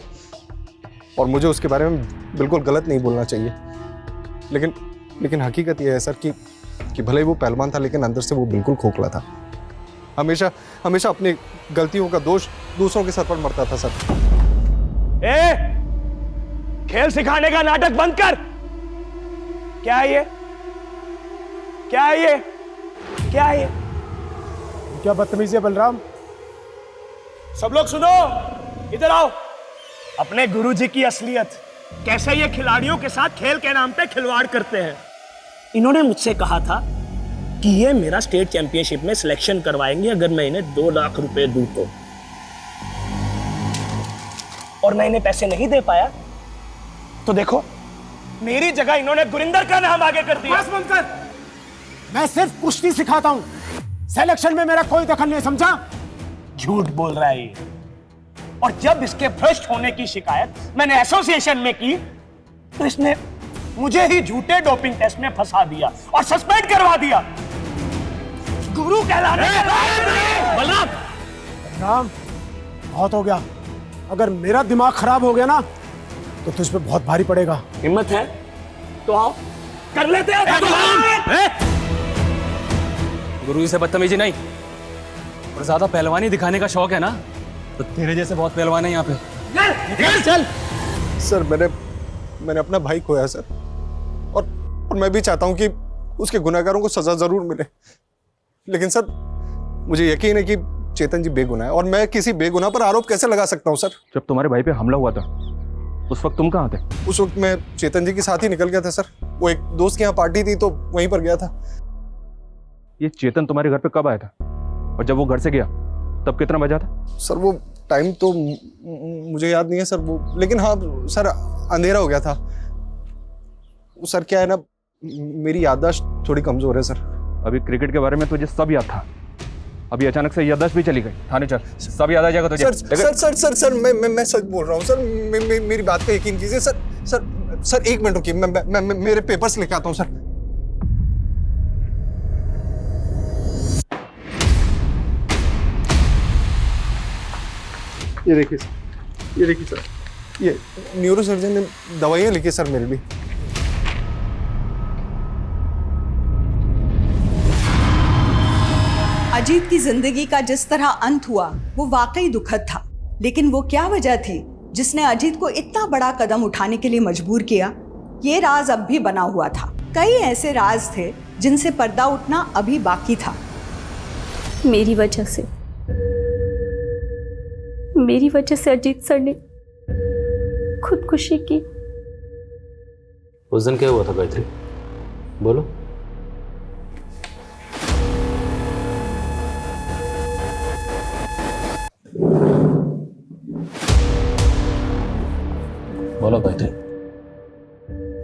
और मुझे उसके बारे में बिल्कुल गलत नहीं बोलना चाहिए, लेकिन हकीकत यह है सर कि भले ही वो पहलवान था लेकिन अंदर से वो बिल्कुल खोखला था। हमेशा अपनी गलतियों का दोष दूसरों के सर पर मरता था सर। खेल सिखाने का नाटक बंद कर। क्या है ये? क्या है ये? क्या है ये? क्या बदतमीजी है बलराम? सब लोग सुनो, इधर आओ। अपने गुरुजी की असलियत, कैसे ये खिलाड़ियों के साथ खेल के नाम पे खिलवाड़ करते हैं। इन्होंने मुझसे कहा था कि ये मेरा स्टेट चैंपियनशिप में सिलेक्शन करवाएंगे अगर मैं इन्हें 2 लाख रुपए दूं तो, और मैं इन्हें पैसे नहीं दे पाया तो देखो मेरी जगह इन्होंने गुरिंदर का नाम आगे कर दिया। बस बंद कर। मैं सिर्फ कुश्ती सिखाता हूं, सिलेक्शन में मेरा कोई दखल नहीं, समझा? झूठ बोल रहा है ये। और जब इसके भ्रष्ट होने की शिकायत मैंने एसोसिएशन में की तो इसने मुझे ही झूठे डोपिंग टेस्ट में फंसा दिया और सस्पेंड करवा दिया। गुरु कहलाने के लायक नहीं। बलराम, बहुत हो गया। अगर मेरा दिमाग खराब हो गया ना तो तुझ पे बहुत भारी पड़ेगा। हिम्मत है तो आओ, कर लेते हैं। गुरु से बदतमीजी नहीं, और ज्यादा पहलवानी दिखाने का शौक है ना तो तेरे जैसे बहुत पहलवान है यहाँ पे। चल। सर मैंने अपना भाई खोया सर, और मैं भी चाहता हूँ कि उसके गुनहगारों को सजा जरूर मिले, लेकिन सर मुझे यकीन है कि चेतन जी बेगुनाह है और मैं किसी बेगुनाह पर आरोप कैसे लगा सकता हूँ सर? जब तुम्हारे भाई पे हमला हुआ था उस वक्त तुम कहाँ थे? उस वक्त मैं चेतन जी के साथ ही निकल गया था सर। वो एक दोस्त के यहाँ पार्टी थी तो वहीं पर गया था। ये चेतन तुम्हारे घर पे कब आया था, और जब वो घर से गया तब कितना बजा था? सर वो टाइम तो मुझे याद नहीं है सर, वो, लेकिन हाँ सर अंधेरा हो गया था। सर क्या है ना, मेरी याददाश्त थोड़ी कमजोर है सर। अभी क्रिकेट के बारे में तुझे सब याद था, अभी अचानक से याददाश्त भी चली गई। थाने चल, सब याद आ जाएगा तुझे। सर मैं सच बोल रहा हूँ सर, मेरी बात पे यकीन कीजिए सर। सर 1 मिनट रुकिए, मैं मेरे पेपर्स लेके आता हूँ सर। ये देखिए सर, ये न्यूरोसर्जन ने दवाइयाँ लिखी सर मेरे लिए। अजीत की जिंदगी का जिस तरह अंत हुआ वो वाकई दुखद था, लेकिन वो क्या वजह थी जिसने अजीत को इतना बड़ा कदम उठाने के लिए मजबूर किया? ये राज अब भी बना हुआ था। कई ऐसे राज थे जिनसे पर्दा उठना अभी बाकी था। मेरी वजह से अजीत सर ने खुदकुशी की। उस दिन क्या हुआ था गायत्री, बोलो। बोलो गायत्री,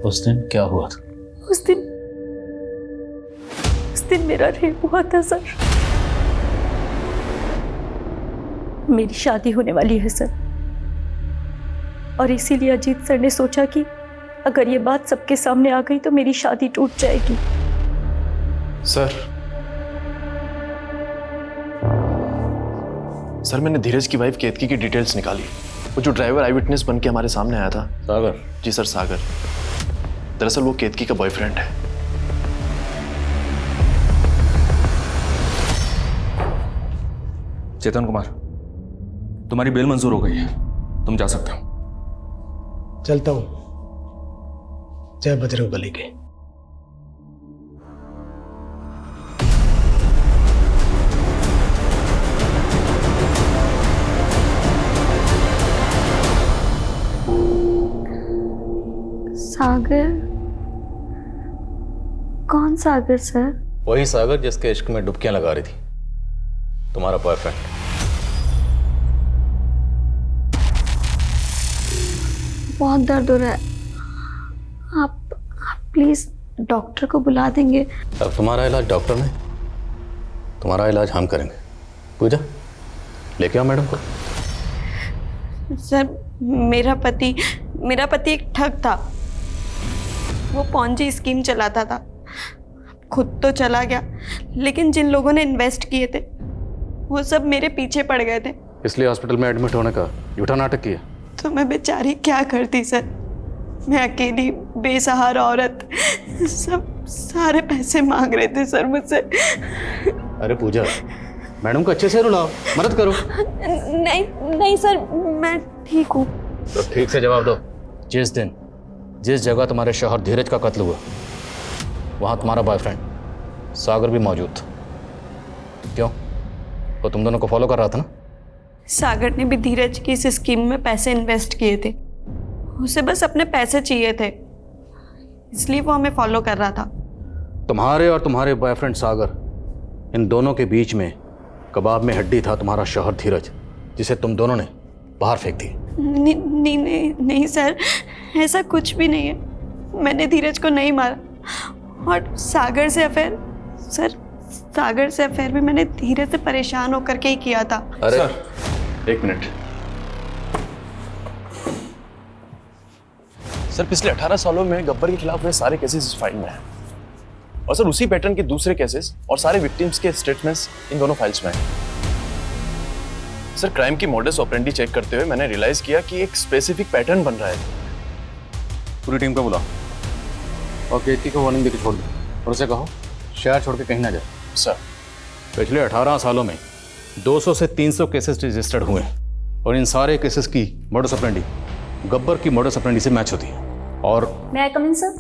उस दिन क्या हुआ था? उस दिन मेरा रेप हुआ था सर। मेरी शादी होने वाली है सर, और इसीलिए अजीत सर ने सोचा कि अगर ये बात सबके सामने आ गई तो मेरी शादी टूट जाएगी। सर मैंने धीरज की वाइफ केतकी की डिटेल्स निकाली। वो जो ड्राइवर आई विटनेस बन के हमारे सामने आया था, सागर। जी सर, सागर। दरअसल वो केतकी का बॉयफ्रेंड है। चेतन कुमार, तुम्हारी बेल मंजूर हो गई है, तुम जा सकते हो। चलता हूं। जय बजरंगबली के। सागर? कौन सागर सर? वही सागर जिसके इश्क में डुबकियां लगा रही थी, तुम्हारा बॉयफ्रेंड। बहुत दर्द हो रहा है, आप प्लीज डॉक्टर को बुला देंगे? अब तुम्हारा इलाज डॉक्टर ने, तुम्हारा इलाज हम करेंगे। पूजा, लेके आओ मैडम को। सर मेरा पति एक ठग था। वो पॉन्जी स्कीम चलाता था, खुद तो चला गया, लेकिन जिन लोगों ने इन्वेस्ट किए थे वो सब मेरे पीछे पड़ गए थे। इसलिए हॉस्पिटल में एडमिट होने का झूठा नाटक किया। तो मैं बेचारी क्या करती सर, मैं अकेली बेसहारा औरत, सब सारे पैसे मांग रहे थे सर मुझसे। अरे पूजा, मैडम को अच्छे से रुलाओ, मदद करो। नहीं सर, मैं ठीक हूँ। तो ठीक से जवाब दो। जिस दिन जिस जगह तुम्हारे शौहर धीरज का कत्ल हुआ, वहां तुम्हारा बॉयफ्रेंड सागर भी मौजूद था। क्यों? वो तुम दोनों को फॉलो कर रहा था ना? सागर ने भी धीरज की इस स्कीम में पैसे इन्वेस्ट किए थे। उसे बस अपने पैसे चाहिए थे, इसलिए वो हमें फॉलो कर रहा था। तुम्हारे और तुम्हारे बॉयफ्रेंड सागर, इन दोनों के बीच में कबाब में हड्डी था तुम्हारा शौहर धीरज, जिसे तुम दोनों ने बाहर फेंक दी। नहीं सर, ऐसा कुछ भी नहीं है। मैंने धीरज को नहीं मारा। और सागर से अफेयर, सर सागर से अफेयर भी मैंने धीरज से परेशान होकर के ही किया था। अरे सर, एक मिनट। सर पिछले 18 सालों में गब्बर के खिलाफ हुए सारे केसेस इस फाइल में हैं। और सर उसी पैटर्न के दूसरे केसेस और सारे विक्टिम्स के स्टेटमेंट्स इन दोनों फाइल्स में हैं। सर क्राइम की मॉडस ऑपरेंडी चेक करते हुए मैंने रियलाइज किया कि एक स्पेसिफिक पैटर्न बन रहा है। पूरी टीम को बुलाओ और केतकी को वार्निंग देकर छोड़ दो, और उसे कहो शहर छोड़ के कहीं ना जाए। सर पिछले 18 सालों में 200 से 300 केसेस रजिस्टर्ड हुए हैं, और इन सारे केसेस की मॉडस ऑपरेंडी गब्बर की मॉडस ऑपरेंडी से मैच होती है। और मैं I come in sir?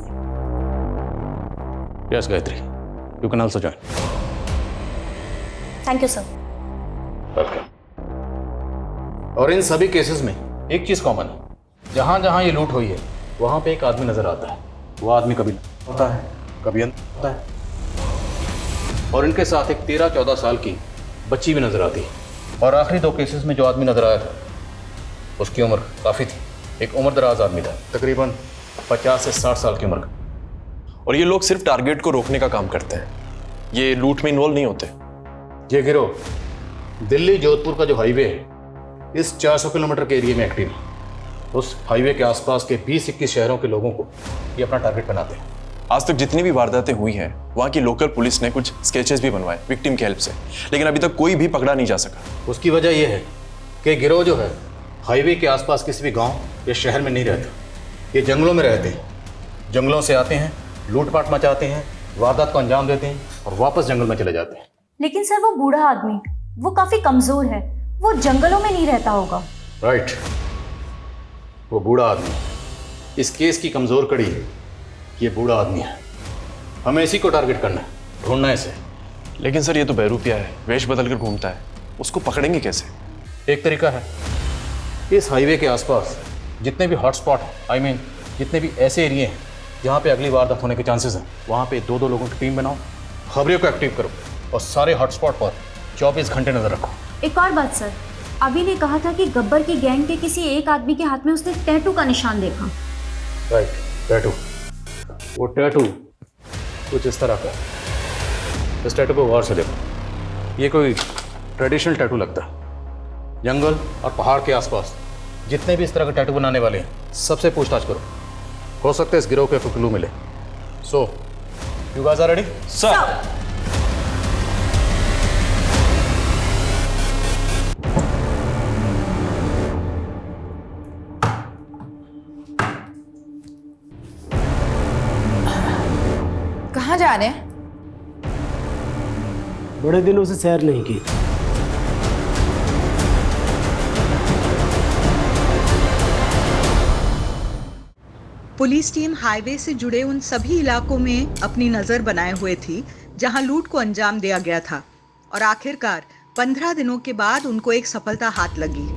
Yes Gayatri, you can also join. Thank you sir. Welcome. और इन सभी केसेस में एक चीज कॉमन है, जहां जहां ये लूट हुई है वहां पे एक आदमी नजर आता है। वो आदमी कभी होता है, कभी अंदर होता है, और इनके साथ एक 13-14 साल की बच्ची भी नजर आती है। और आखिरी 2 केसेस में जो आदमी नजर आया था उसकी उम्र काफी थी, एक उम्र दराज आदमी था, तकरीबन 50 से 60 साल की उम्र का। और ये लोग सिर्फ टारगेट को रोकने का काम करते हैं, ये लूट में इन्वॉल्व नहीं होते। ये गिरोह दिल्ली जोधपुर का जो हाईवे है, इस 400 किलोमीटर के एरिया में एक्टिव है। उस हाईवे के आसपास के 20-21 शहरों के लोगों को ये अपना टारगेट बनाते हैं। आज तक जितनी भी वारदातें हुई हैं, वहाँ की लोकल पुलिस ने कुछ स्केचेस भी बनवाए विक्टिम की हेल्प से, लेकिन अभी तक कोई भी पकड़ा नहीं जा सका। उसकी वजह यह है कि गिरोह जो है हाईवे के आसपास किसी भी गांव या शहर में नहीं रहता, ये जंगलों में रहते हैं। जंगलों से आते हैं, लूटपाट मचाते हैं, वारदात को अंजाम देते हैं और वापस जंगल में चले जाते हैं। लेकिन सर वो बूढ़ा आदमी, वो काफी कमजोर है, वो जंगलों में नहीं रहता होगा। राइट, वो बूढ़ा आदमी इस केस की कमजोर कड़ी है। ये बूढ़ा आदमी है, हमें इसी को टारगेट करना है, ढूंढना है इसे। लेकिन सर ये तो बहरूपिया है, वेश बदल कर घूमता है, उसको पकड़ेंगे कैसे? एक तरीका है, इस हाईवे के आसपास जितने भी हॉटस्पॉट हैं, जितने भी ऐसे एरिए हैं जहाँ पे अगली वारदात होने के चांसेस हैं, वहाँ पे 2-2 लोगों की टीम बनाओ, खबरियों को एक्टिव करो और सारे हॉटस्पॉट पर 24 घंटे नजर रखो। एक और बात सर, अभी ने कहा था कि गब्बर की गैंग के किसी एक आदमी के हाथ में उसने टैटू का निशान देखा। Right, tattoo. वो टैटू कुछ इस तरह का है। इस टैटू को गौर से देखो, ये कोई ट्रेडिशनल टैटू लगता है। जंगल और पहाड़ के आसपास जितने भी इस तरह के टैटू बनाने वाले हैं सबसे पूछताछ करो। हो सकता है इस गिरोह के कोई क्लू मिले। So you guys are ready? Sir. कहाँ जा रहे हैं? बड़े दिनों से सैर नहीं की। पुलिस टीम हाईवे से जुड़े उन सभी इलाकों में अपनी नजर बनाए हुए थी जहां लूट को अंजाम दिया गया था और आखिरकार 15 दिनों के बाद उनको एक सफलता हाथ लगी।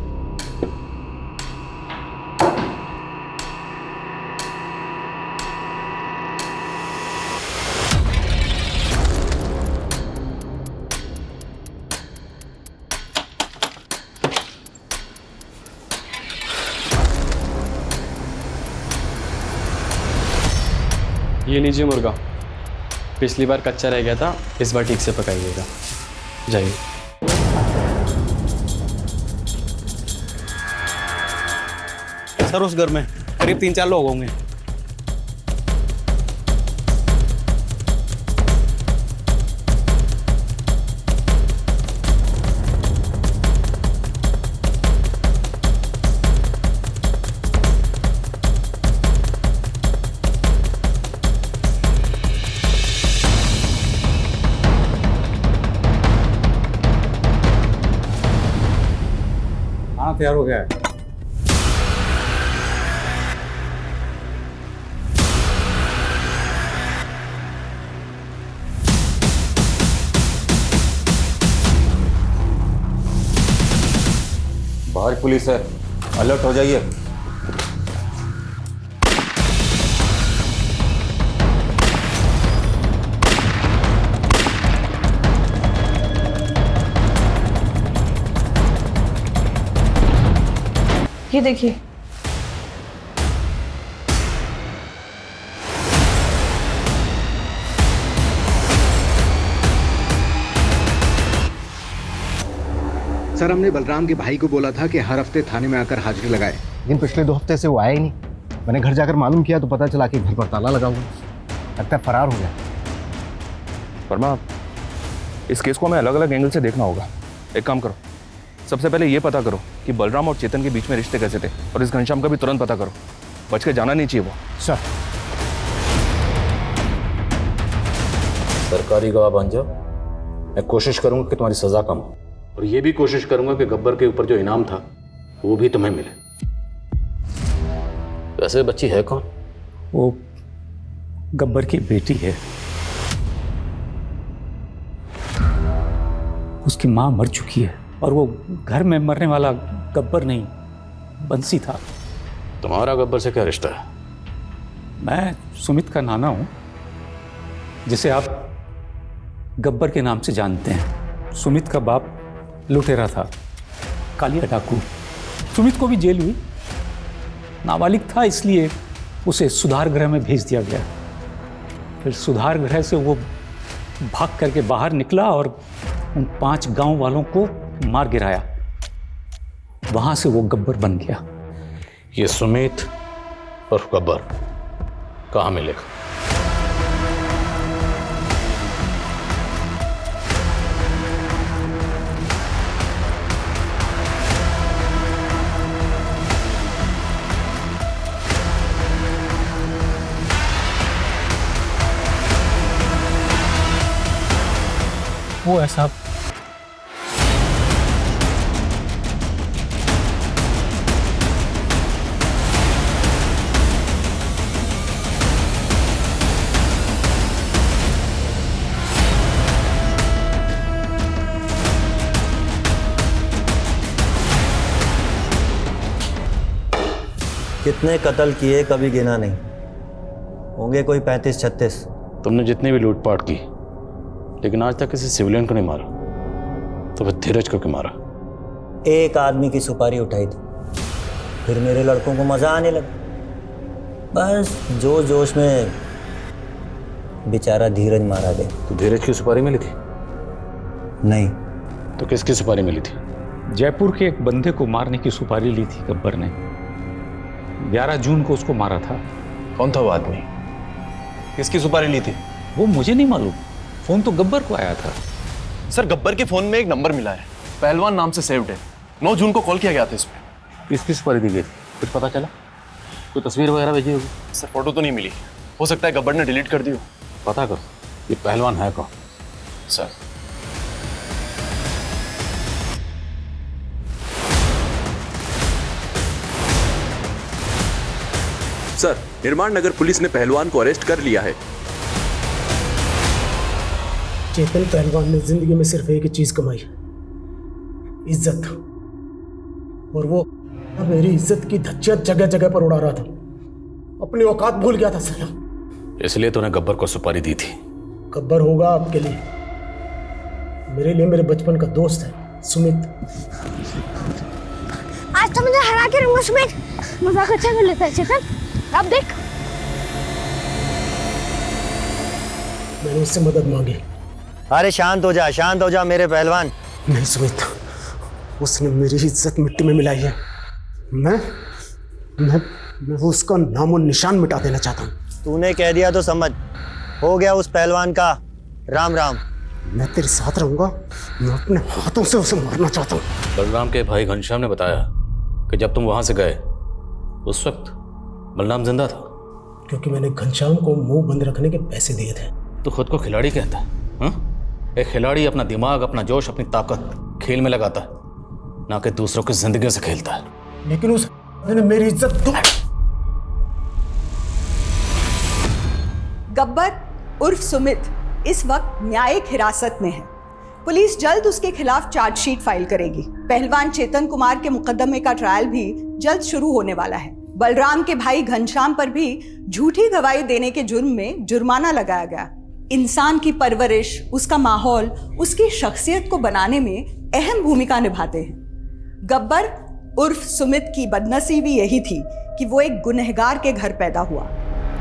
ये लीजिए मुर्गा, पिछली बार कच्चा रह गया था, इस बार ठीक से पकाइएगा। जाइए। सर उस घर में करीब 3-4 लोग होंगे। हाँ तैयार हो गया है। बाहर पुलिस है, अलर्ट हो जाइए। ये देखिए, सर हमने बलराम के भाई को बोला था कि हर हफ्ते थाने में आकर हाजिरी लगाए, लेकिन पिछले 2 हफ्ते से वो आया ही नहीं। मैंने घर जाकर मालूम किया तो पता चला कि घर पर ताला लगा हुआ, लगता है फरार हो गया। वर्मा, इस केस को हमें अलग अलग एंगल से देखना होगा। एक काम करो, सबसे पहले ये पता करो कि बलराम और चेतन के बीच में रिश्ते कैसे थे, और इस घनश्याम का भी तुरंत पता करो। बच के जाना नहीं चाहिए वो। सर। सरकारी गवाह बन जाओ, मैं कोशिश करूंगा कि तुम्हारी सजा कम हो, और ये भी कोशिश करूंगा कि गब्बर के ऊपर जो इनाम था वो भी तुम्हें मिले। वैसे बच्ची है कौन? वो गब्बर की बेटी है। उसकी माँ मर चुकी है और वो घर में मरने वाला गब्बर नहीं, बंसी था। तुम्हारा गब्बर से क्या रिश्ता है? मैं सुमित का नाना हूं, जिसे आप गब्बर के नाम से जानते हैं। सुमित का बाप लुटेरा था, कालिया डाकू। सुमित को भी जेल हुई, नाबालिग था इसलिए उसे सुधार गृह में भेज दिया गया। फिर सुधार गृह से वो भाग करके बाहर निकला और उन 5 गांव वालों को मार गिराया। वहां से वो गब्बर बन गया। ये सुमित और गब्बर कहाँ मिलेगा? वो ऐसा कितने कत्ल किए कभी गिना नहीं, होंगे कोई 35-36। तुमने जितनी भी लूटपाट की, लेकिन आज तक किसी सिविलियन को नहीं मारा, तो फिर धीरज को क्यों मारा? एक आदमी की सुपारी उठाई थी, फिर मेरे लड़कों को मजा आने लगा। बस जोश में बेचारा धीरज मारा गया। तो धीरज की सुपारी मिली थी? नहीं। तो किसकी सुपारी मिली थी? जयपुर के एक बंदे को मारने की सुपारी ली थी गब्बर ने। 11 जून को उसको मारा था। कौन था वो आदमी? किसकी सुपारी ली थी? वो मुझे नहीं मालूम, फोन तो गब्बर को आया था। सर गब्बर के फोन में एक नंबर मिला है, पहलवान नाम से सेव्ड है। 9 जून को कॉल किया गया था इस पे। किसकी सुपारी दी गई? कुछ पता चला? कोई तस्वीर वगैरह भेजी होगी? सर फोटो तो नहीं मिली, हो सकता है गब्बर ने डिलीट कर दी हो। पता करो ये पहलवान है कौन। सर सर, निर्माण नगर पुलिस ने पहलवान को अरेस्ट कर लिया है। चेतन पहलवान ने जिंदगी में सिर्फ एक ही चीज कमाई, इज्जत। और वो मेरी इज्जत की धज्जियां जगह जगह पर उड़ा रहा था, अपनी औकात भूल गया था साला। इसलिए तूने गब्बर को सुपारी दी थी। गब्बर होगा आपके लिए, मेरे लिए मेरे बचपन का दोस्त है सुमित। आज तो मुझे हरा के रहूंगा सुमित। मजाक अच्छा कर लेता है चेतन, अब देख। मैंने उससे मदद मांगी। अरे शांत हो जा मेरे पहलवान। नहीं सुमित, उसने मेरी इज्जत मिट्टी में मिलाई है। मैं उसका नामो निशान मिटा देना चाहता हूँ। तूने कह दिया तो समझ, हो गया उस पहलवान का। राम राम। मैं तेरे साथ रहूंगा, मैं अपने हाथों से उसे मारना चाहता हूँ। बलराम के भाई घनश्याम ने बताया कि जब तुम वहां से गए उस वक्त बलराम जिंदा था। क्योंकि मैंने घनश्याम को मुंह बंद रखने के पैसे दिए थे। तो खुद को खिलाड़ी कहता है हा? एक खिलाड़ी अपना दिमाग, अपना जोश, अपनी ताकत खेल में लगाता है, ना कि दूसरों की जिंदगी से खेलता है। लेकिन उस ने मेरी इज्जत गब्बर उर्फ सुमित इस वक्त न्यायिक हिरासत में है। पुलिस जल्द उसके खिलाफ चार्जशीट फाइल करेगी। पहलवान चेतन कुमार के मुकदमे का ट्रायल भी जल्द शुरू होने वाला है। बलराम के भाई घनश्याम पर भी झूठी गवाही देने के जुर्म में जुर्माना लगाया गया। इंसान की परवरिश, उसका माहौल, उसकी शख्सियत को बनाने में अहम भूमिका निभाते हैं। गब्बर उर्फ सुमित की बदनसीबी यही थी कि वो एक गुनहगार के घर पैदा हुआ।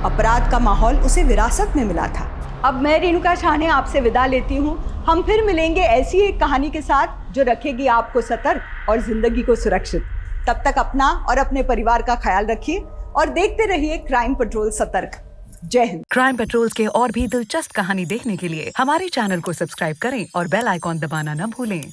अपराध का माहौल उसे विरासत में मिला था। अब मैं रेणुका शाहने आपसे विदा लेती हूँ। हम फिर मिलेंगे ऐसी एक कहानी के साथ जो रखेगी आपको सतर्क और जिंदगी को सुरक्षित। तब तक अपना और अपने परिवार का ख्याल रखिए और देखते रहिए क्राइम पेट्रोल सतर्क। जय हिंद। क्राइम पेट्रोल के और भी दिलचस्प कहानी देखने के लिए हमारे चैनल को सब्सक्राइब करें और बेल आइकॉन दबाना न भूलें।